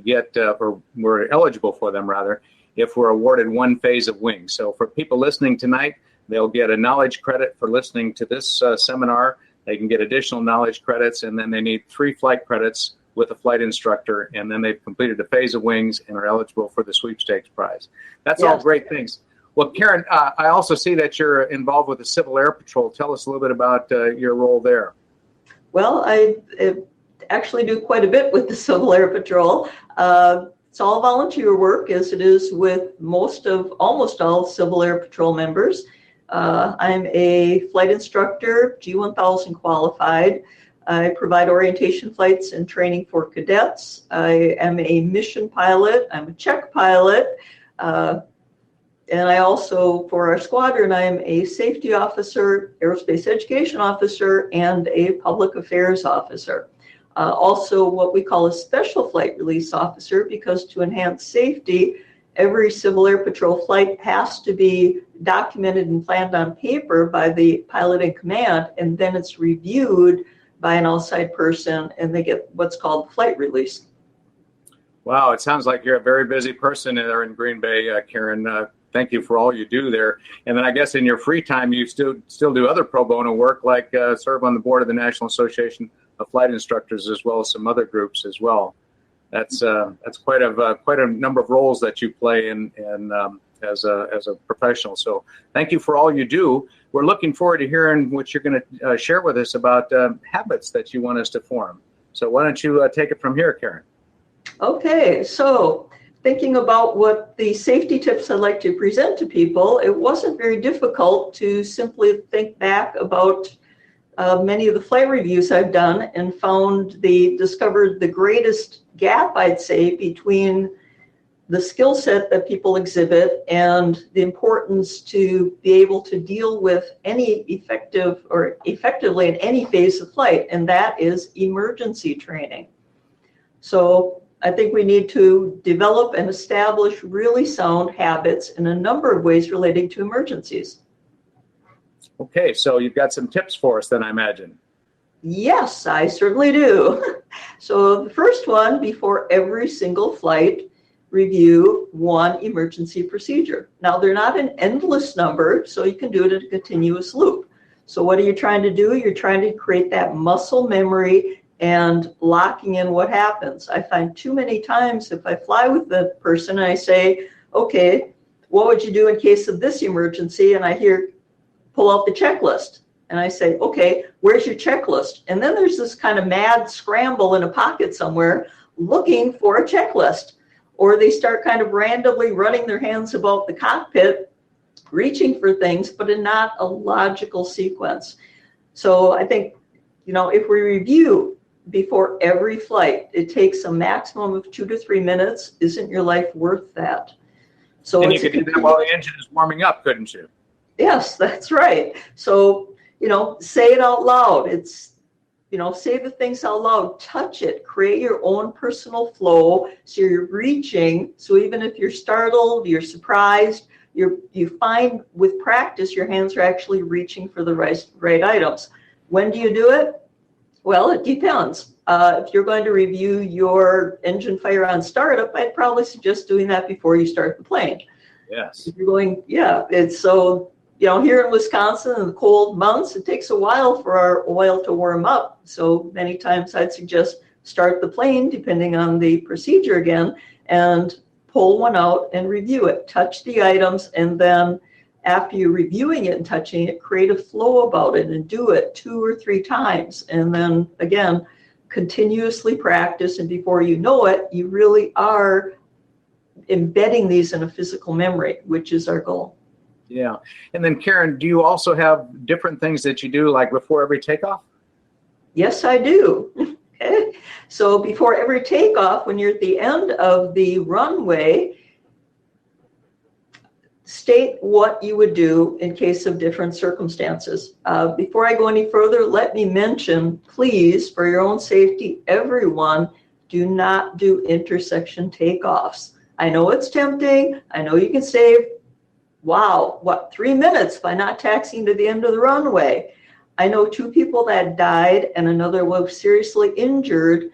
Speaker 1: get or we're eligible for them rather, if we're awarded one phase of wings. So for people listening tonight, they'll get a knowledge credit for listening to this seminar. They can get additional knowledge credits, and then they need 3 flight credits with a flight instructor, and then they've completed a phase of wings and are eligible for the sweepstakes prize. That's all great things. Well, Karen, I also see that you're involved with the Civil Air Patrol. Tell us a little bit about your role there.
Speaker 4: Well, I actually do quite a bit with the Civil Air Patrol. It's all volunteer work, as it is with almost all Civil Air Patrol members. I'm a flight instructor, G1000 qualified. I provide orientation flights and training for cadets. I am a mission pilot. I'm a check pilot. And I also, for our squadron, I am a safety officer, aerospace education officer, and a public affairs officer. Also what we call a special flight release officer, because to enhance safety, every Civil Air Patrol flight has to be documented and planned on paper by the pilot in command, and then it's reviewed by an outside person, and they get what's called flight release.
Speaker 1: Wow, it sounds like you're a very busy person there in Green Bay, Karen. Thank you for all you do there. And then I guess in your free time, you still do other pro bono work, like serve on the board of the National Association of Flight Instructors, as well as some other groups as well. That's quite a number of roles that you play in as a professional. So thank you for all you do. We're looking forward to hearing what you're going to share with us about habits that you want us to form. So why don't you take it from here, Karen?
Speaker 4: Okay, so thinking about what the safety tips I'd like to present to people, it wasn't very difficult to simply think back about many of the flight reviews I've done and discovered the greatest gap, I'd say, between the skill set that people exhibit and the importance to be able to deal with any effectively in any phase of flight, and that is emergency training. So I think we need to develop and establish really sound habits in a number of ways relating to emergencies.
Speaker 1: Okay, so you've got some tips for us then, I imagine.
Speaker 4: Yes, I certainly do. So the first one, before every single flight, review one emergency procedure. Now, they're not an endless number, so you can do it in a continuous loop. So what are you trying to do? You're trying to create that muscle memory and locking in what happens. I find too many times if I fly with the person and I say, okay, what would you do in case of this emergency? And I hear, pull out the checklist. And I say, okay, where's your checklist? And then there's this kind of mad scramble in a pocket somewhere looking for a checklist. Or they start kind of randomly running their hands about the cockpit, reaching for things, but in not a logical sequence. So I think, if we review before every flight, it takes a maximum of 2 to 3 minutes. Isn't your life worth that? So
Speaker 1: and you could do that while the engine is warming up, couldn't you?
Speaker 4: Yes, that's right. So, say it out loud. It's, say the things out loud, touch it, create your own personal flow. So you're reaching. So even if you're startled, you're surprised, you find with practice, your hands are actually reaching for the right items. When do you do it? Well, it depends. If you're going to review your engine fire on startup, I'd probably suggest doing that before you start the plane.
Speaker 1: Yes.
Speaker 4: If you're going, it's so, here in Wisconsin in the cold months, it takes a while for our oil to warm up. So many times I'd suggest start the plane, depending on the procedure again, and pull one out and review it. Touch the items, and then after you're reviewing it and touching it, create a flow about it and do it 2 or 3 times. And then again, continuously practice. And before you know it, you really are embedding these in a physical memory, which is our goal.
Speaker 1: Yeah. And then Karen, do you also have different things that you do like before every takeoff?
Speaker 4: Yes, I do. Okay. So before every takeoff, when you're at the end of the runway, state what you would do in case of different circumstances. Before I go any further, let me mention, please, for your own safety, everyone, do not do intersection takeoffs. I know it's tempting. I know you can save, 3 minutes by not taxiing to the end of the runway. I know 2 people that died and another was seriously injured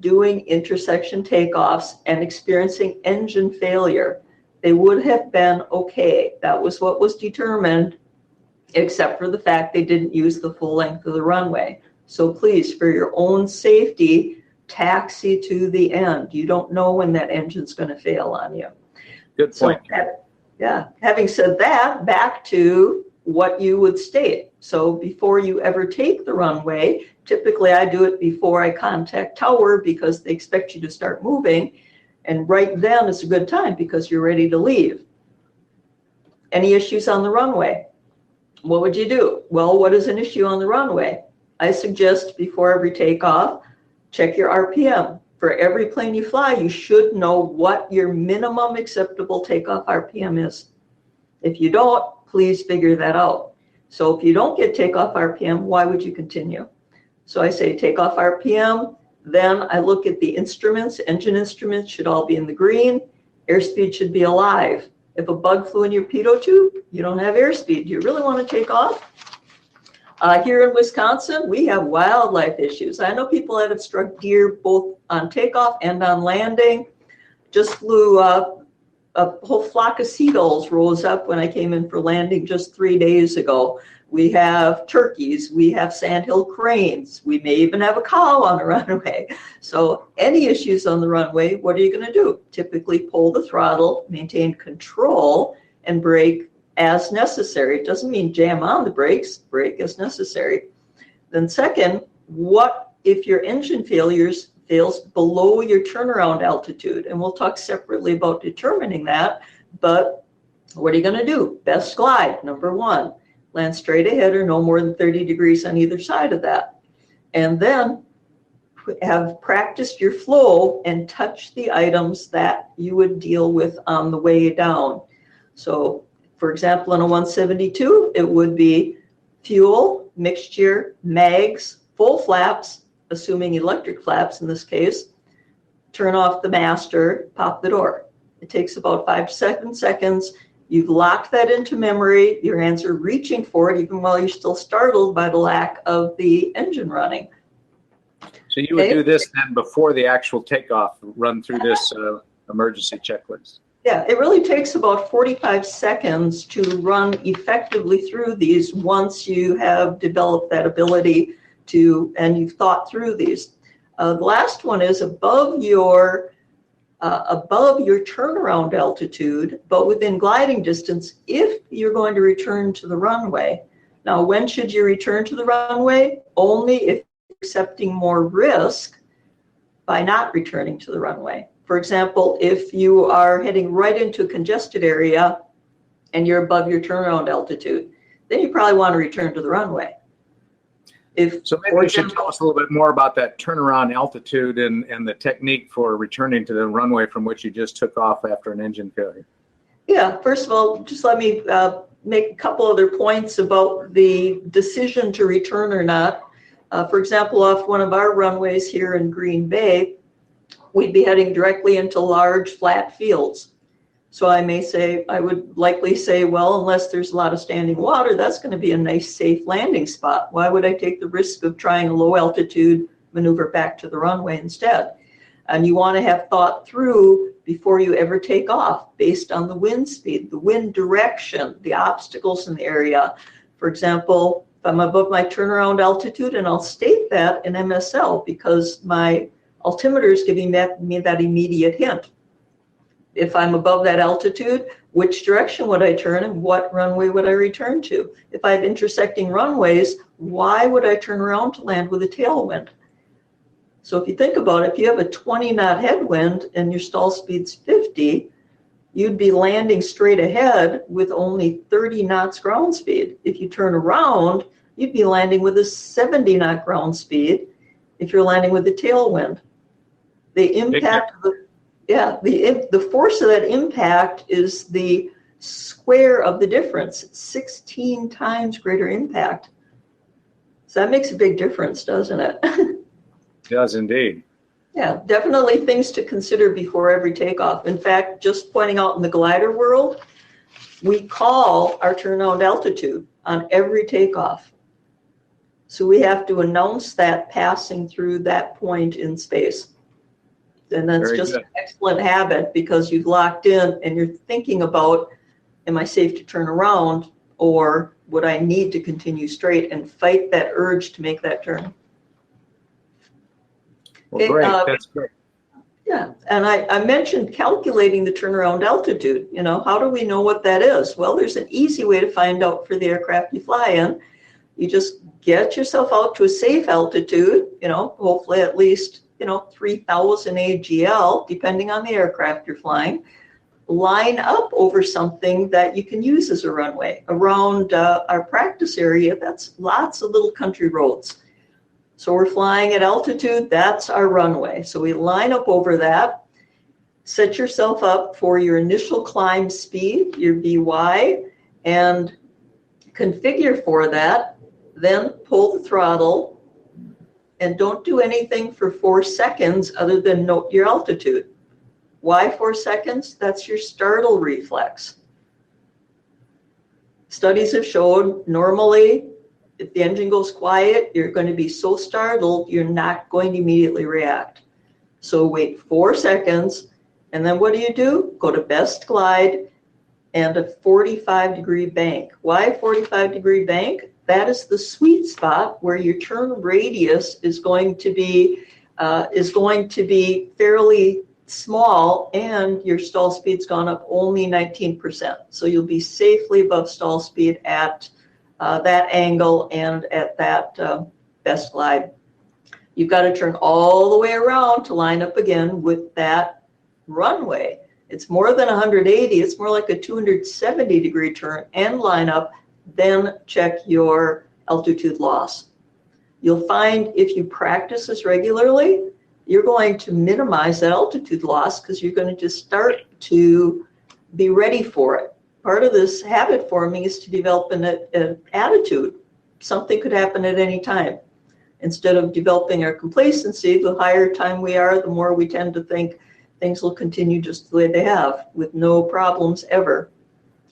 Speaker 4: doing intersection takeoffs and experiencing engine failure. they would have been okay. That was what was determined, except for the fact they didn't use the full length of the runway. So please, for your own safety, taxi to the end. You don't know when that engine's going to fail on you.
Speaker 1: Good point.
Speaker 4: So, having said that, back to what you would state. So before you ever take the runway, typically I do it before I contact tower because they expect you to start moving. And right then is a good time because you're ready to leave. Any issues on the runway? What would you do? Well, what is an issue on the runway? I suggest before every takeoff, check your RPM. For every plane you fly, you should know what your minimum acceptable takeoff RPM is. If you don't, please figure that out. So if you don't get takeoff RPM, why would you continue? So I say takeoff RPM, then I look at the instruments. Engine instruments should all be in the green. Airspeed should be alive. If a bug flew in your pitot tube, you don't have airspeed. Do you really want to take off? Here in Wisconsin, we have wildlife issues. I know people that have struck deer both on takeoff and on landing. Just flew a whole flock of seagulls rose up when I came in for landing just 3 days ago. We have turkeys, we have sandhill cranes, we may even have a cow on the runway. So any issues on the runway, what are you going to do? Typically pull the throttle, maintain control, and brake as necessary. It doesn't mean jam on the brakes, brake as necessary. Then second, what if your engine fails below your turnaround altitude? And we'll talk separately about determining that, but what are you going to do? Best glide, number one. Land straight ahead or no more than 30 degrees on either side of that. And then have practiced your flow and touch the items that you would deal with on the way down. So, for example, in a 172, it would be fuel, mixture, mags, full flaps, assuming electric flaps in this case, turn off the master, pop the door. It takes about 5 to 7 seconds. You've locked that into memory. Your hands are reaching for it even while you're still startled by the lack of the engine running.
Speaker 1: So you would do this then before the actual takeoff, run through this emergency checklist?
Speaker 4: Yeah, it really takes about 45 seconds to run effectively through these once you have developed that ability to, and you've thought through these. The last one is above your turnaround altitude, but within gliding distance if you're going to return to the runway. Now, when should you return to the runway? Only if you're accepting more risk by not returning to the runway. For example, if you are heading right into a congested area and you're above your turnaround altitude, then you probably want to return to the runway.
Speaker 1: So maybe you should tell us a little bit more about that turnaround altitude and the technique for returning to the runway from which you just took off after an engine failure.
Speaker 4: Yeah, first of all, just let me make a couple other points about the decision to return or not. For example, off one of our runways here in Green Bay, we'd be heading directly into large flat fields. So I would likely say, well, unless there's a lot of standing water, that's going to be a nice, safe landing spot. Why would I take the risk of trying a low altitude maneuver back to the runway instead? And you want to have thought through before you ever take off based on the wind speed, the wind direction, the obstacles in the area. For example, if I'm above my turnaround altitude, and I'll state that in MSL because my altimeter is giving me that immediate hint. If I'm above that altitude, which direction would I turn and what runway would I return to? If I have intersecting runways, why would I turn around to land with a tailwind? So if you think about it, if you have a 20 knot headwind and your stall speed's 50, you'd be landing straight ahead with only 30 knots ground speed. If you turn around, you'd be landing with a 70 knot ground speed if you're landing with a tailwind. The impact of the force of that impact is the square of the difference. It's 16 times greater impact. So that makes a big difference, doesn't it?
Speaker 1: It does indeed.
Speaker 4: Yeah, definitely things to consider before every takeoff. In fact, just pointing out in the glider world, we call our turnaround altitude on every takeoff. So we have to announce that passing through that point in space. And that's
Speaker 1: Very
Speaker 4: just
Speaker 1: good.
Speaker 4: an excellent habit because you've locked in and you're thinking about, am I safe to turn around, or would I need to continue straight and fight that urge to make that turn?
Speaker 1: Well, great. That's great.
Speaker 4: Yeah, and I mentioned calculating the turnaround altitude. How do we know what that is? Well, there's an easy way to find out for the aircraft you fly in. You just get yourself out to a safe altitude, hopefully at least, 3,000 AGL, depending on the aircraft you're flying. Line up over something that you can use as a runway. Around our practice area, that's lots of little country roads. So we're flying at altitude, that's our runway. So we line up over that, set yourself up for your initial climb speed, your VY, and configure for that, then pull the throttle, and don't do anything for 4 seconds other than note your altitude. Why 4 seconds? That's your startle reflex. Studies have showed normally, if the engine goes quiet, you're going to be so startled, you're not going to immediately react. So wait 4 seconds, and then what do? Go to best glide and a 45-degree bank. Why 45-degree bank? That is the sweet spot where your turn radius is going to be fairly small, and your stall speed's gone up only 19%. So you'll be safely above stall speed at that angle and at that best glide. You've got to turn all the way around to line up again with that runway. It's more than 180, it's more like a 270-degree turn and line up, then check your altitude loss. You'll find if you practice this regularly, you're going to minimize that altitude loss because you're going to just start to be ready for it. Part of this habit forming is to develop an attitude. Something could happen at any time. Instead of developing our complacency, the higher time we are, the more we tend to think things will continue just the way they have with no problems ever.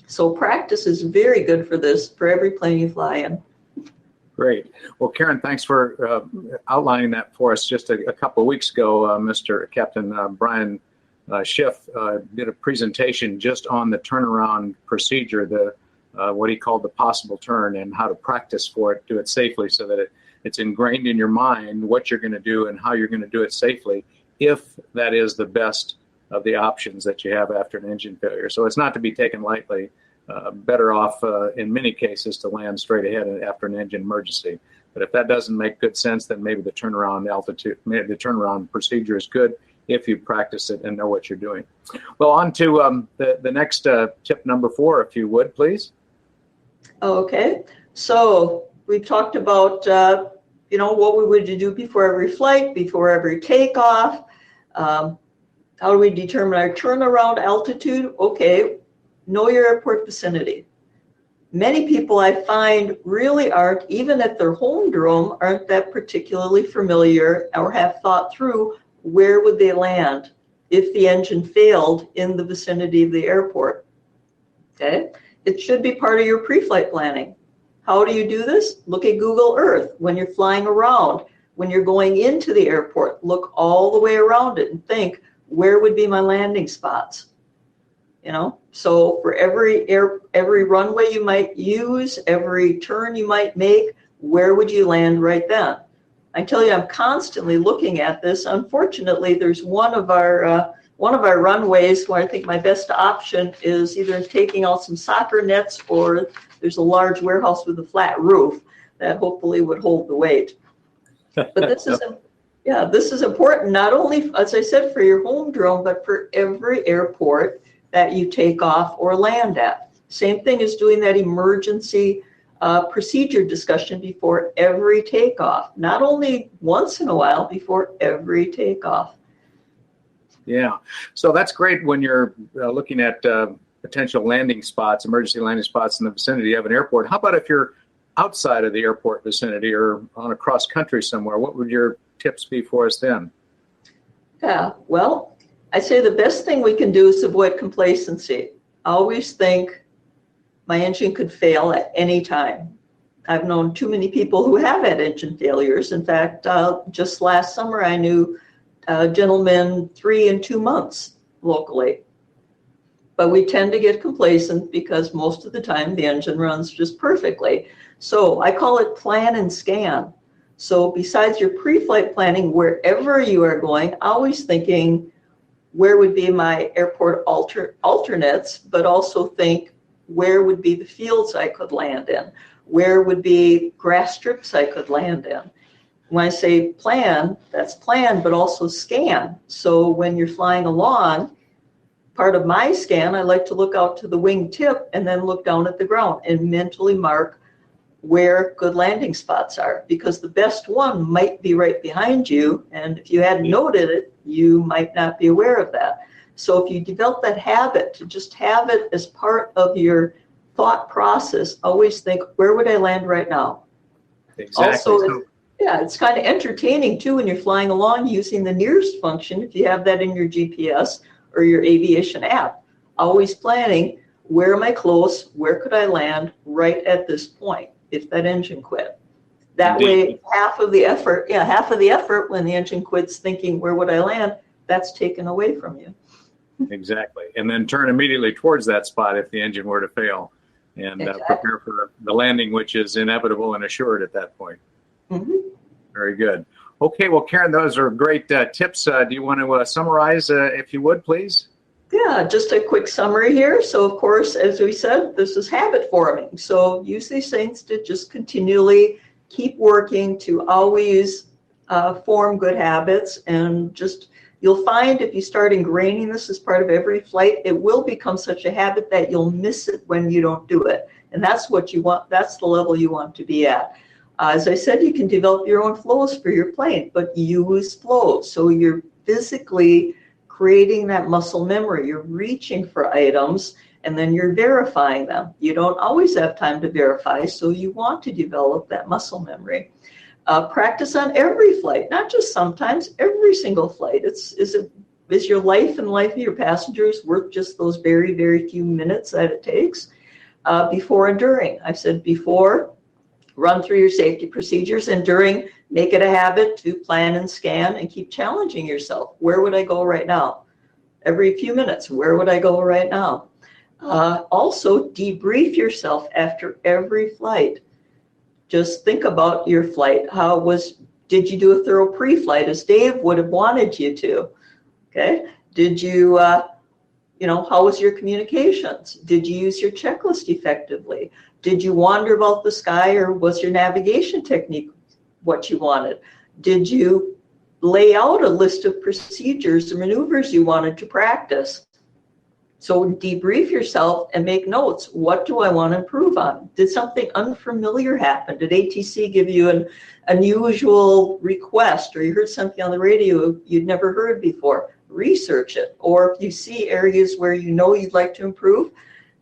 Speaker 4: So practice is very good for this, for every plane you fly in.
Speaker 1: Great. Well, Karen, thanks for outlining that for us. Just a couple of weeks ago, Mr. Captain Brian Schiff did a presentation just on the turnaround procedure, what he called the possible turn, and how to practice for it, do it safely so that it's ingrained in your mind what you're going to do and how you're going to do it safely, if that is the best of the options that you have after an engine failure. So it's not to be taken lightly. Better off in many cases to land straight ahead after an engine emergency. But if that doesn't make good sense, then maybe the turnaround procedure is good if you practice it and know what you're doing. Well, on to the next tip number 4, if you would, please.
Speaker 4: Okay, so we've talked about what we would do before every flight, before every takeoff. How do we determine our turnaround altitude? Okay, know your airport vicinity. Many people I find really aren't, even at their home drome, aren't that particularly familiar or have thought through where would they land if the engine failed in the vicinity of the airport. Okay, it should be part of your pre-flight planning. How do you do this? Look at Google Earth when you're flying around. When you're going into the airport, look all the way around it and think, where would be my landing spots? So for every runway you might use, every turn you might make, where would you land right then? I tell you, I'm constantly looking at this. Unfortunately, there's one of our runways where I think my best option is either taking out some soccer nets, or there's a large warehouse with a flat roof that hopefully would hold the weight. But this is important, not only, as I said, for your home drone, but for every airport that you take off or land at. Same thing as doing that emergency procedure discussion before every takeoff, not only once in a while, before every takeoff.
Speaker 1: Yeah, so that's great when you're looking at potential landing spots, emergency landing spots in the vicinity of an airport. How about if you're outside of the airport vicinity or on a cross country somewhere? What would your tips be for us then?
Speaker 4: Yeah, well, I say the best thing we can do is avoid complacency. I always think my engine could fail at any time. I've known too many people who have had engine failures. In fact, just last summer, I knew gentlemen 3 and 2 months locally. But we tend to get complacent because most of the time the engine runs just perfectly. So I call it plan and scan. So besides your pre-flight planning, wherever you are going, always thinking where would be my airport alternates, but also think where would be the fields I could land in, where would be grass strips I could land in. When I say plan, that's plan, but also scan. So when you're flying along, part of my scan, I like to look out to the wing tip and then look down at the ground and mentally mark where good landing spots are, because the best one might be right behind you. And if you hadn't noted it, you might not be aware of that. So if you develop that habit to just have it as part of your thought process, always think, where would I land right now?
Speaker 1: Exactly.
Speaker 4: Also, it's kind of entertaining too when you're flying along using the nearest function, if you have that in your GPS or your aviation app. Always planning, where am I close? Where could I land right at this point if that engine quit? That way, half of the effort when the engine quits thinking, where would I land? That's taken away from you.
Speaker 1: Exactly. And then turn immediately towards that spot if the engine were to fail, and prepare for the landing, which is inevitable and assured at that point.
Speaker 4: Mm-hmm.
Speaker 1: Very good. Okay, well, Karen, those are great tips. Do you want to summarize, if you would, please?
Speaker 4: Yeah, just a quick summary here. So, of course, as we said, this is habit forming. So use these things to just continually keep working to always form good habits. And just, you'll find if you start ingraining this as part of every flight, it will become such a habit that you'll miss it when you don't do it. And that's what you want. That's the level you want to be at. As I said, you can develop your own flows for your plane, but use flows. So you're physically creating that muscle memory. You're reaching for items, and then you're verifying them. You don't always have time to verify, so you want to develop that muscle memory. Practice on every flight, not just sometimes, every single flight. Is your life and life of your passengers worth just those very, very few minutes that it takes? Before and during. I've said before, run through your safety procedures, and during, make it a habit to plan and scan and keep challenging yourself. Where would I go right now? Every few minutes, where would I go right now? Also, debrief yourself after every flight. Just think about your flight. Did you do a thorough pre-flight as Dave would have wanted you to? Okay. Did you, how was your communications? Did you use your checklist effectively? Did you wander about the sky, or was your navigation technique what you wanted? Did you lay out a list of procedures or maneuvers you wanted to practice? So debrief yourself and make notes. What do I want to improve on? Did something unfamiliar happen? Did ATC give you an unusual request, or you heard something on the radio you'd never heard before? Research it. Or if you see areas where you know you'd like to improve,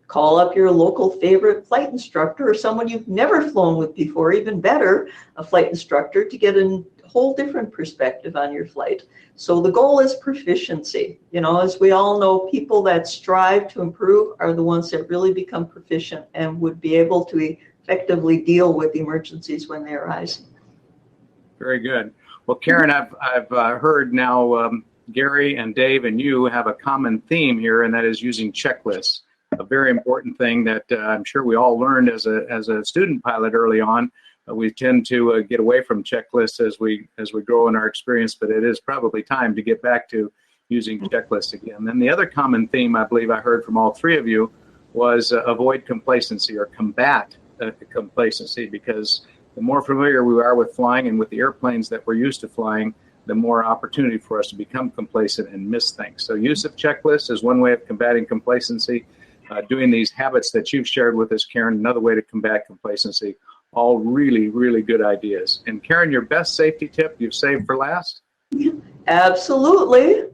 Speaker 4: call up your local favorite flight instructor or someone you've never flown with before, even better, a flight instructor, to get a whole different perspective on your flight. So the goal is proficiency. As we all know, people that strive to improve are the ones that really become proficient and would be able to effectively deal with emergencies when they arise. Very good. Well, Karen, I've heard now Gary and Dave and you have a common theme here, and that is using checklists. A very important thing that I'm sure we all learned as a student pilot early on. We tend to get away from checklists as we grow in our experience, but it is probably time to get back to using checklists again. Then the other common theme I believe I heard from all three of you was avoid complacency, or combat complacency, because the more familiar we are with flying and with the airplanes that we're used to flying, the more opportunity for us to become complacent and miss things. So use of checklists is one way of combating complacency. Doing these habits that you've shared with us, Karen, another way to combat complacency. All really, really good ideas. And Karen, your best safety tip you've saved for last? Absolutely.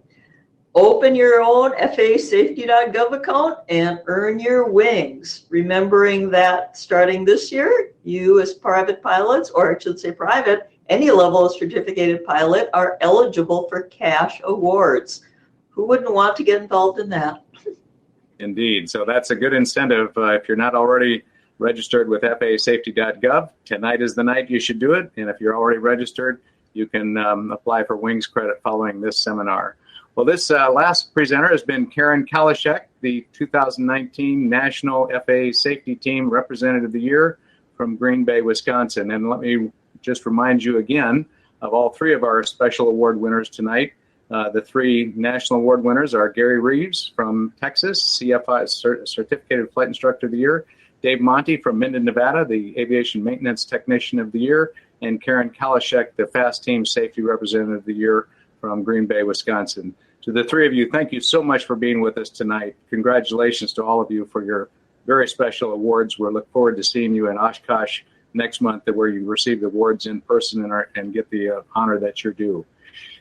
Speaker 4: Open your own FAAsafety.gov account and earn your wings. Remembering that starting this year, you as private pilots, or I should say private, any level of certificated pilot, are eligible for cash awards. Who wouldn't want to get involved in that? Indeed. So that's a good incentive. If you're not already registered with FAAsafety.gov, tonight is the night you should do it. And if you're already registered,
Speaker 1: you can apply for wings credit following this seminar. Well, this last presenter has been Karen Kalashek, the 2019 National FAA Safety Team Representative of the Year from Green Bay, Wisconsin. And let me just remind you again of all three of our special award winners tonight. The three national award winners are Gary Reeves from Texas, CFI Certificated Flight Instructor of the Year, Dave Monty from Minden, Nevada, the Aviation Maintenance Technician of the Year, and Karen Kalashek, the Fast Team Safety Representative of the Year from Green Bay, Wisconsin. To the three of you, thank you so much for being with us tonight. Congratulations to all of you for your very special awards. We look forward to seeing you in Oshkosh next month, where you receive the awards in person and get the honor that you're due.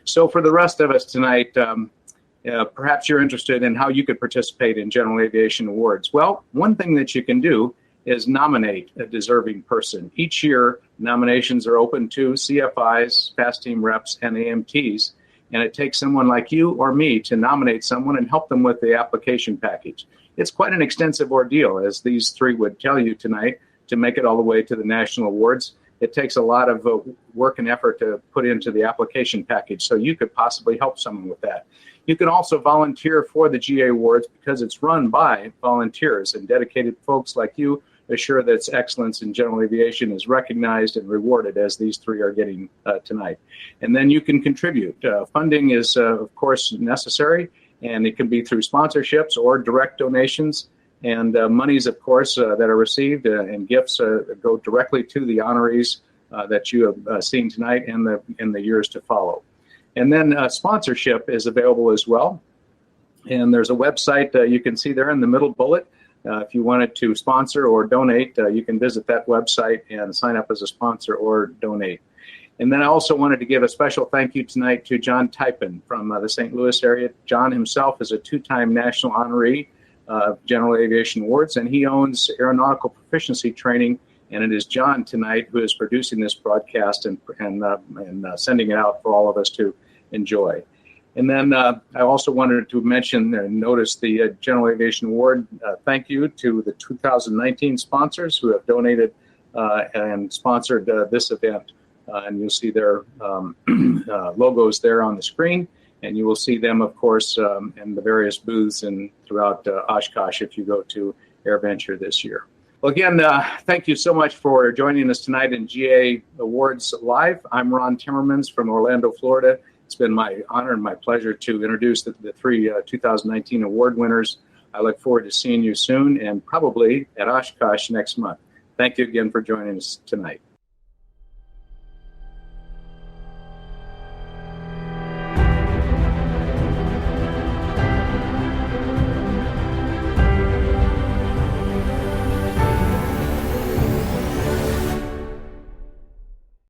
Speaker 1: So for the rest of us tonight, perhaps you're interested in how you could participate in General Aviation Awards. Well, one thing that you can do is nominate a deserving person. Each year, nominations are open to CFIs, Fast Team Reps, and AMTs, and it takes someone like you or me to nominate someone and help them with the application package. It's quite an extensive ordeal, as these three would tell you tonight, to make it all the way to the national awards. It takes a lot of work and effort to put into the application package, so you could possibly help someone with that. You can also volunteer for the GA Awards because it's run by volunteers, and dedicated folks like you assure that its excellence in general aviation is recognized and rewarded, as these three are getting tonight. And then you can contribute. Funding is, of course, necessary, and it can be through sponsorships or direct donations. And monies, of course, that are received and gifts go directly to the honorees that you have seen tonight and in the years to follow. And then sponsorship is available as well. And there's a website you can see there in the middle bullet. If you wanted to sponsor or donate, you can visit that website and sign up as a sponsor or donate. And then I also wanted to give a special thank you tonight to John Typen from the St. Louis area. John himself is a two-time National Honoree General Aviation Awards, and he owns aeronautical proficiency training. And it is John tonight who is producing this broadcast and sending it out for all of us to enjoy. And then I also wanted to mention and notice the General Aviation Award. Thank you to the 2019 sponsors who have donated and sponsored this event. And you'll see their logos there on the screen. And you will see them, of course, in the various booths and throughout Oshkosh if you go to AirVenture this year. Well, again, thank you so much for joining us tonight in GA Awards Live. I'm Ron Timmermans from Orlando, Florida. It's been my honor and my pleasure to introduce the three 2019 award winners. I look forward to seeing you soon and probably at Oshkosh next month. Thank you again for joining us tonight.